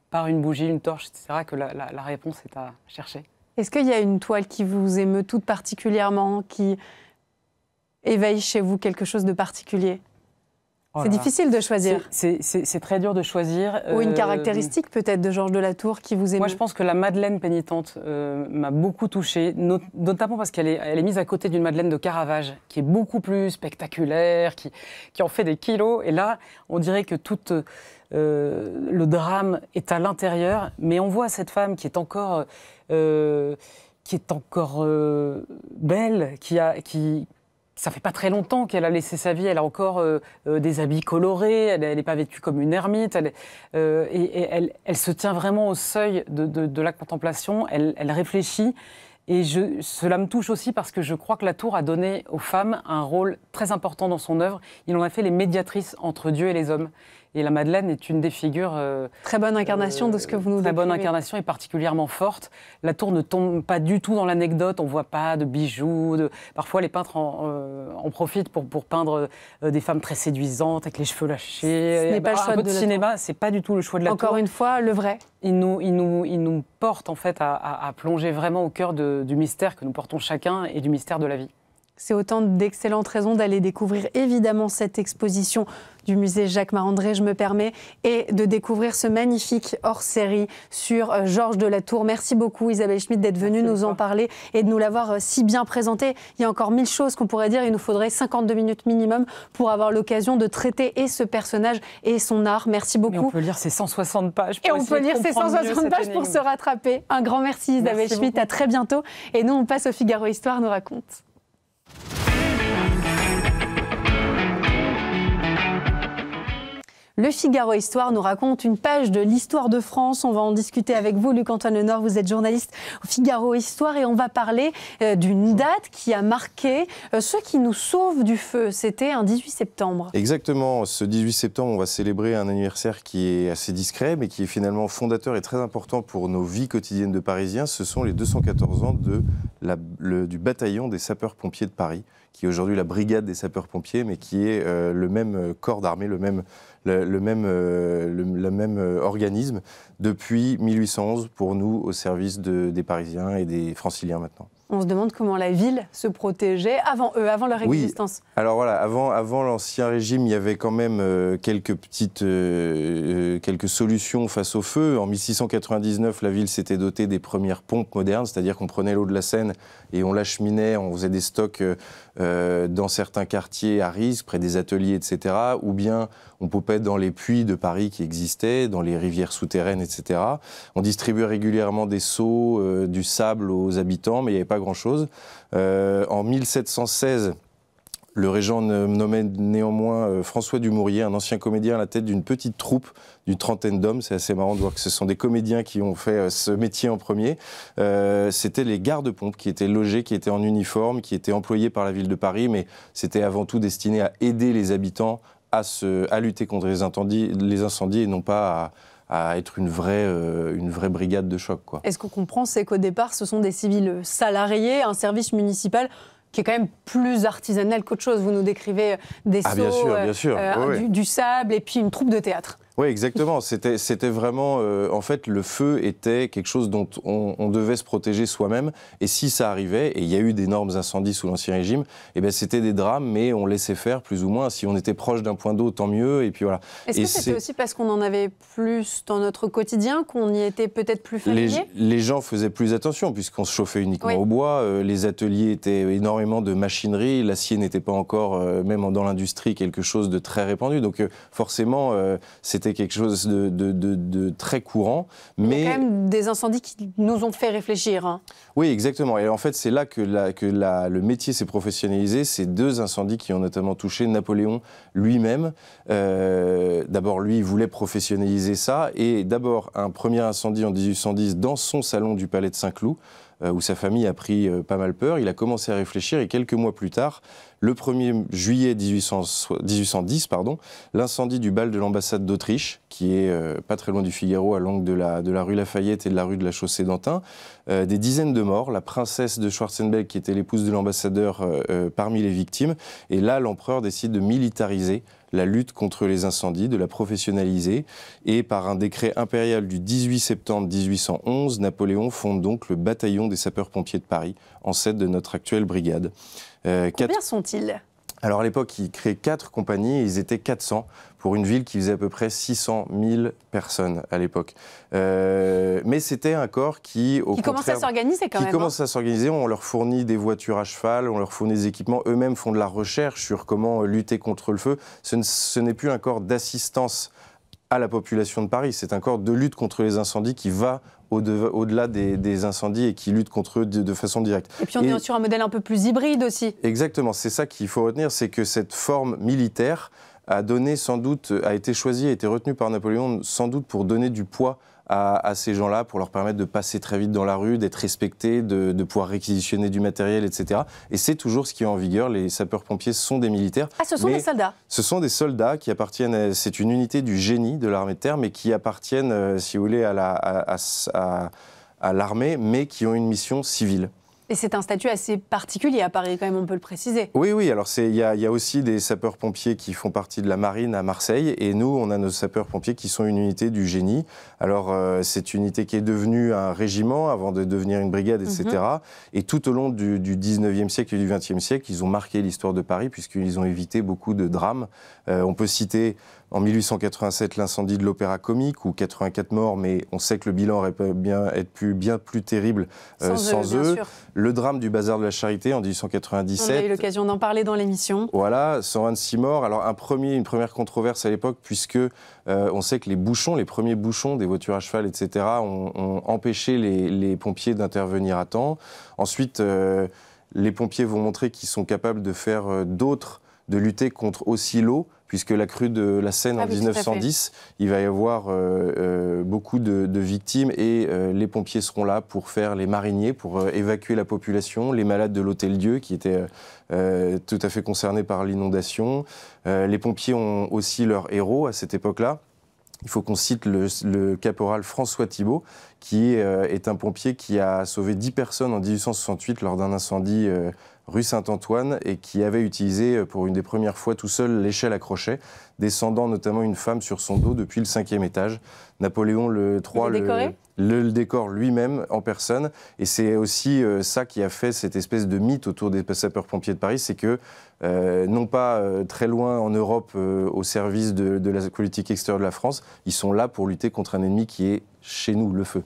par une bougie, une torche, etc., que la réponse est à chercher. Est-ce qu'il y a une toile qui vous émeut toute particulièrement, qui éveille chez vous quelque chose de particulier ? C'est difficile de choisir. C'est très dur de choisir. Ou une caractéristique peut-être de Georges de la Tour qui vous émeut. Moi, je pense que la Madeleine pénitente m'a beaucoup touchée, notamment parce qu'elle est mise à côté d'une Madeleine de Caravage, qui est beaucoup plus spectaculaire, qui en fait des kilos. Et là, on dirait que tout le drame est à l'intérieur, mais on voit cette femme qui est encore belle, ça fait pas très longtemps qu'elle a laissé sa vie, elle a encore des habits colorés, elle n'est pas vêtue comme une ermite, et elle se tient vraiment au seuil de la contemplation, elle réfléchit. Et cela me touche aussi parce que je crois que la Tour a donné aux femmes un rôle très important dans son œuvre. Il en a fait les médiatrices entre Dieu et les hommes. Et la Madeleine est une des figures... très bonne incarnation de ce que vous nous décrivez. Très bonne incarnation et particulièrement forte. La Tour ne tombe pas du tout dans l'anecdote. On ne voit pas de bijoux. Parfois, les peintres en profitent pour peindre des femmes très séduisantes, avec les cheveux lâchés. Ce n'est pas le choix de cinéma, ce n'est pas du tout le choix de la Tour. Encore une fois, le vrai. Il nous porte en fait à plonger vraiment au cœur du mystère que nous portons chacun et du mystère de la vie. C'est autant d'excellentes raisons d'aller découvrir évidemment cette exposition du musée Jacques Marandré, je me permets, et de découvrir ce magnifique hors-série sur Georges de la Tour. Merci beaucoup Isabelle Schmitt d'être venue nous en parler et de nous l'avoir si bien présenté. Il y a encore 1000 choses qu'on pourrait dire, il nous faudrait 52 minutes minimum pour avoir l'occasion de traiter et ce personnage et son art. Merci beaucoup. Mais on peut lire ces 160 pages. Et on peut lire ces 160 pages pour se rattraper. Un grand merci Isabelle Schmitt, à très bientôt. Et nous on passe au Figaro Histoire nous raconte. Le Figaro Histoire nous raconte une page de l'histoire de France. On va en discuter avec vous, Luc-Antoine Lenor. Vous êtes journaliste au Figaro Histoire et on va parler d'une date qui a marqué ceux qui nous sauvent du feu. C'était un 18 septembre. Exactement. Ce 18 septembre, on va célébrer un anniversaire qui est assez discret, mais qui est finalement fondateur et très important pour nos vies quotidiennes de Parisiens. Ce sont les 214 ans du bataillon des sapeurs-pompiers de Paris, qui est aujourd'hui la brigade des sapeurs-pompiers, mais qui est le même corps d'armée, le même organisme depuis 1811 pour nous, au service des Parisiens et des Franciliens maintenant. On se demande comment la ville se protégeait avant eux, avant leur existence. Oui. Alors voilà, avant l'Ancien Régime, il y avait quand même quelques solutions face au feu. En 1699, la ville s'était dotée des premières pompes modernes, c'est-à-dire qu'on prenait l'eau de la Seine et on l'acheminait, on faisait des stocks dans certains quartiers à risque, près des ateliers, etc. Ou bien on pompait dans les puits de Paris qui existaient, dans les rivières souterraines, etc. On distribuait régulièrement des seaux, du sable aux habitants, mais il n'y avait pas grand-chose. En 1716, le régent nommait néanmoins François Dumouriez, un ancien comédien, à la tête d'une petite troupe d'une trentaine d'hommes. C'est assez marrant de voir que ce sont des comédiens qui ont fait ce métier en premier. C'était les gardes-pompes qui étaient logés, qui étaient en uniforme, qui étaient employés par la ville de Paris, mais c'était avant tout destiné à aider les habitants à lutter contre les incendies et non pas à être une vraie brigade de choc, quoi. Et ce qu'on comprend, c'est qu'au départ, ce sont des civils salariés, un service municipal qui est quand même plus artisanal qu'autre chose. Vous nous décrivez des seaux, bien sûr. Du sable et puis une troupe de théâtre. Oui, exactement. C'était vraiment... en fait, le feu était quelque chose dont on devait se protéger soi-même. Et si ça arrivait, et il y a eu d'énormes incendies sous l'Ancien Régime, eh ben, c'était des drames, mais on laissait faire plus ou moins. Si on était proche d'un point d'eau, tant mieux. Et puis voilà. Est-ce que c'était aussi parce qu'on en avait plus dans notre quotidien, qu'on y était peut-être plus familier ? Les gens faisaient plus attention, puisqu'on se chauffait uniquement au bois. Les ateliers étaient énormément de machinerie. L'acier n'était pas encore, même dans l'industrie, quelque chose de très répandu. Donc forcément, c'était quelque chose de très courant. Mais il y a quand même des incendies qui nous ont fait réfléchir. Hein. Oui, exactement. Et en fait, c'est là que le métier s'est professionnalisé. Ces deux incendies qui ont notamment touché Napoléon lui-même. D'abord, lui, il voulait professionnaliser ça. Et d'abord, un premier incendie en 1810 dans son salon du Palais de Saint-Cloud, où sa famille a pris pas mal peur. Il a commencé à réfléchir et quelques mois plus tard, le 1er juillet 1810, l'incendie du bal de l'ambassade d'Autriche, qui est pas très loin du Figaro, à l'angle de la rue Lafayette et de la rue de la Chaussée-d'Antin. Des dizaines de morts, la princesse de Schwarzenberg, qui était l'épouse de l'ambassadeur, parmi les victimes. Et là, l'empereur décide de militariser la lutte contre les incendies, de la professionnaliser. Et par un décret impérial du 18 septembre 1811, Napoléon fonde donc le bataillon des sapeurs-pompiers de Paris, ancêtre de notre actuelle brigade. Combien sont-ils ? Alors à l'époque, ils créaient 4 compagnies et ils étaient 400 pour une ville qui faisait à peu près 600 000 personnes à l'époque. Mais c'était un corps qui commence à s'organiser quand même. Qui commence à s'organiser. On leur fournit des voitures à cheval, on leur fournit des équipements. Eux-mêmes font de la recherche sur comment lutter contre le feu. Ce n'est plus un corps d'assistance à la population de Paris. C'est un corps de lutte contre les incendies qui va au-delà des incendies et qui lutte contre eux de façon directe. Et puis on est sur un modèle un peu plus hybride aussi. Exactement, c'est ça qu'il faut retenir, c'est que cette forme militaire a été choisie, a été retenue par Napoléon sans doute pour donner du poids à ces gens-là, pour leur permettre de passer très vite dans la rue, d'être respectés, de pouvoir réquisitionner du matériel, etc. Et c'est toujours ce qui est en vigueur. Les sapeurs-pompiers sont des militaires. Ah, ce sont des soldats. Ce sont des soldats qui appartiennent, c'est une unité du génie de l'armée de terre, mais qui appartiennent, si vous voulez, à l'armée, mais qui ont une mission civile. Et c'est un statut assez particulier à Paris, quand même, on peut le préciser. Oui, alors il y a aussi des sapeurs-pompiers qui font partie de la marine à Marseille, et nous, on a nos sapeurs-pompiers qui sont une unité du génie. Alors, c'est une unité qui est devenue un régiment avant de devenir une brigade, etc. Et tout au long du 19e siècle et du 20e siècle, ils ont marqué l'histoire de Paris, puisqu'ils ont évité beaucoup de drames. On peut citer en 1887 l'incendie de l'Opéra Comique, où 84 morts, mais on sait que le bilan aurait pu bien plus terrible sans eux. Le drame du Bazar de la Charité en 1897. On a eu l'occasion d'en parler dans l'émission. Voilà, 126 morts. Alors une première controverse à l'époque, puisque on sait que les premiers bouchons des voitures à cheval, etc., ont empêché les pompiers d'intervenir à temps. Ensuite, les pompiers vont montrer qu'ils sont capables de faire de lutter contre aussi l'eau, puisque la crue de la Seine en 1910, il va y avoir beaucoup de victimes et les pompiers seront là pour faire les mariniers, pour évacuer la population, les malades de l'Hôtel-Dieu qui étaient tout à fait concernés par l'inondation. Les pompiers ont aussi leurs héros à cette époque-là. Il faut qu'on cite le caporal François Thibault, qui est un pompier qui a sauvé 10 personnes en 1868 lors d'un incendie rue Saint-Antoine et qui avait utilisé pour une des premières fois tout seul l'échelle à crochet, descendant notamment une femme sur son dos depuis le 5e étage. Napoléon III le décore lui-même en personne. Et c'est aussi ça qui a fait cette espèce de mythe autour des sapeurs-pompiers de Paris, c'est que non pas très loin en Europe au service de la politique extérieure de la France, ils sont là pour lutter contre un ennemi qui est chez nous, le feu.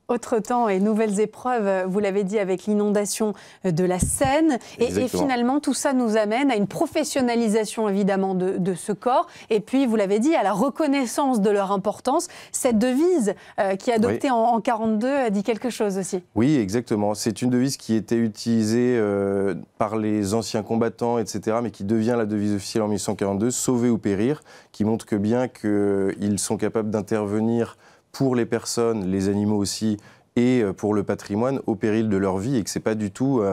Autre temps et nouvelles épreuves, vous l'avez dit, avec l'inondation de la Seine. Et finalement, tout ça nous amène à une professionnalisation, évidemment, de ce corps. Et puis, vous l'avez dit, à la reconnaissance de leur importance. Cette devise qui est adoptée en 1942 dit quelque chose aussi. Oui, exactement. C'est une devise qui était utilisée par les anciens combattants, etc., mais qui devient la devise officielle en 1942, « Sauver ou périr », qui montre que bien qu'ils sont capables d'intervenir pour les personnes, les animaux aussi, et pour le patrimoine au péril de leur vie, et que ce n'est pas du tout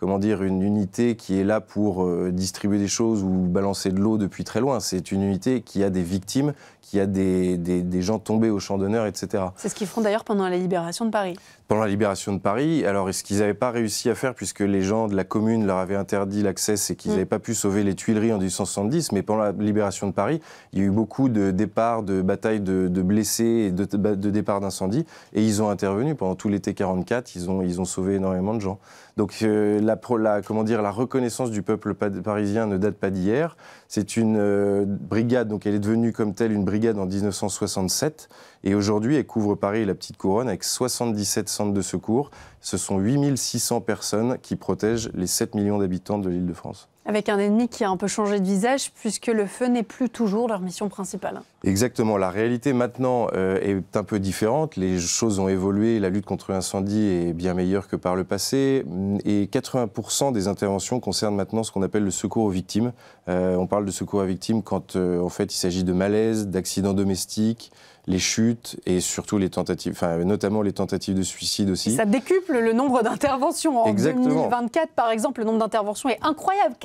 une unité qui est là pour distribuer des choses ou balancer de l'eau depuis très loin. C'est une unité qui a des victimes, qui a des gens tombés au champ d'honneur, etc. C'est ce qu'ils feront d'ailleurs pendant la libération de Paris. Pendant la libération de Paris, alors ce qu'ils n'avaient pas réussi à faire, puisque les gens de la commune leur avaient interdit l'accès, c'est qu'ils n'avaient pas pu sauver les Tuileries en 1870, mais pendant la libération de Paris, il y a eu beaucoup de départs, de batailles de blessés et de départs d'incendies, et ils ont intervenu pendant tout l'été 44, ils ont sauvé énormément de gens. Donc la reconnaissance du peuple parisien ne date pas d'hier. C'est une brigade, donc elle est devenue comme telle une brigade en 1967. Et aujourd'hui, elle couvre Paris et la Petite Couronne avec 77 centres de secours. Ce sont 8600 personnes qui protègent les 7 millions d'habitants de l'Île-de-France. Avec un ennemi qui a un peu changé de visage, puisque le feu n'est plus toujours leur mission principale. Exactement. La réalité maintenant est un peu différente. Les choses ont évolué. La lutte contre l'incendie est bien meilleure que par le passé. Et 80% des interventions concernent maintenant ce qu'on appelle le secours aux victimes. On parle de secours aux victimes quand en fait il s'agit de malaises, d'accidents domestiques, les chutes et surtout les tentatives, notamment les tentatives de suicide aussi. Et ça décuple le nombre d'interventions. En Exactement. 2024, par exemple, le nombre d'interventions est incroyable.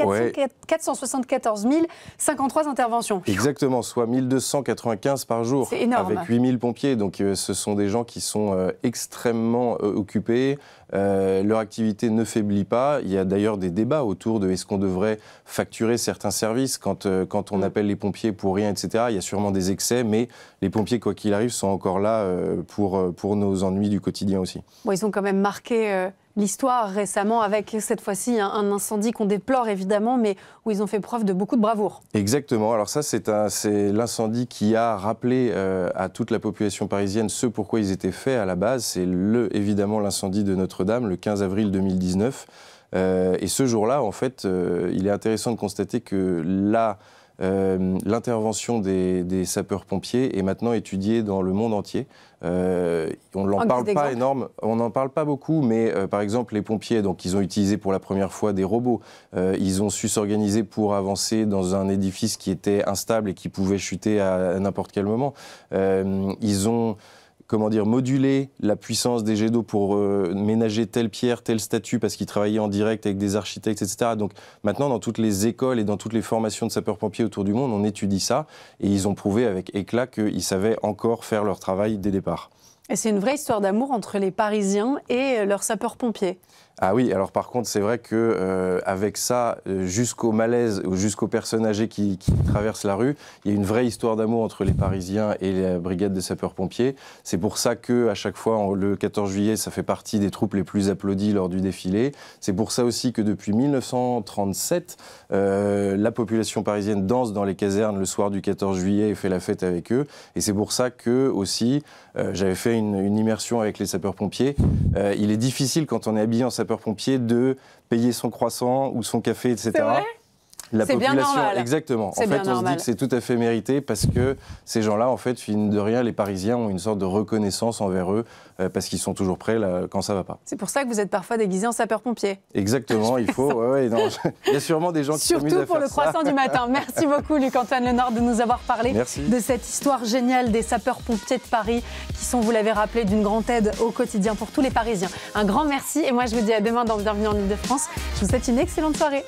474 053 interventions. Exactement, soit 1295 par jour. C'est énorme. Avec 8000 pompiers. Donc ce sont des gens qui sont extrêmement occupés. Leur activité ne faiblit pas. Il y a d'ailleurs des débats autour de est-ce qu'on devrait facturer certains services quand on appelle les pompiers pour rien, etc. Il y a sûrement des excès, mais les pompiers, quoi qu'il arrive, sont encore là pour nos ennuis du quotidien aussi. Bon, ils ont quand même marqué l'histoire récemment avec cette fois-ci un incendie qu'on déplore évidemment, mais où ils ont fait preuve de beaucoup de bravoure. Exactement. Alors ça, c'est l'incendie qui a rappelé à toute la population parisienne ce pourquoi ils étaient faits à la base. C'est évidemment l'incendie de Notre-Dame, le 15 avril 2019. Et ce jour-là, en fait, il est intéressant de constater que l'intervention des sapeurs-pompiers est maintenant étudiée dans le monde entier. On n'en parle pas énorme, on n'en parle pas beaucoup, mais par exemple les pompiers, donc ils ont utilisé pour la première fois des robots. Ils ont su s'organiser pour avancer dans un édifice qui était instable et qui pouvait chuter à n'importe quel moment. Ils ont moduler la puissance des jets d'eau pour ménager telle pierre, telle statue, parce qu'ils travaillaient en direct avec des architectes, etc. Donc maintenant, dans toutes les écoles et dans toutes les formations de sapeurs-pompiers autour du monde, on étudie ça, et ils ont prouvé avec éclat qu'ils savaient encore faire leur travail dès le départ. Et c'est une vraie histoire d'amour entre les Parisiens et leurs sapeurs-pompiers. Ah oui, alors par contre, c'est vrai qu'avec ça, jusqu'au malaise, jusqu'aux personnes âgées qui traversent la rue, il y a une vraie histoire d'amour entre les Parisiens et la brigade des sapeurs-pompiers. C'est pour ça qu'à chaque fois, le 14 juillet, ça fait partie des troupes les plus applaudies lors du défilé. C'est pour ça aussi que depuis 1937, la population parisienne danse dans les casernes le soir du 14 juillet et fait la fête avec eux. Et c'est pour ça que aussi, j'avais fait une immersion avec les sapeurs-pompiers. Il est difficile quand on est habillé en sapeur-pompier de payer son croissant ou son café, etc. C'est vrai ? La C'est bien population, normal. exactement. En C'est fait, bien on se normal. dit que c'est tout à fait mérité parce que ces gens-là, en fait, mine de rien, les Parisiens ont une sorte de reconnaissance envers eux parce qu'ils sont toujours prêts là, quand ça va pas. C'est pour ça que vous êtes parfois déguisé en sapeur-pompier. Exactement, il faut. Non, il y a sûrement des gens qui s'amusent Surtout à pour faire le ça. croissant du matin. Merci beaucoup, Luc-Antoine Lenord, de nous avoir parlé Merci. de cette histoire géniale des sapeurs-pompiers de Paris qui sont, vous l'avez rappelé, d'une grande aide au quotidien pour tous les Parisiens. Un grand merci et moi je vous dis à demain dans Bienvenue en Ile-de-France. Je vous souhaite une excellente soirée.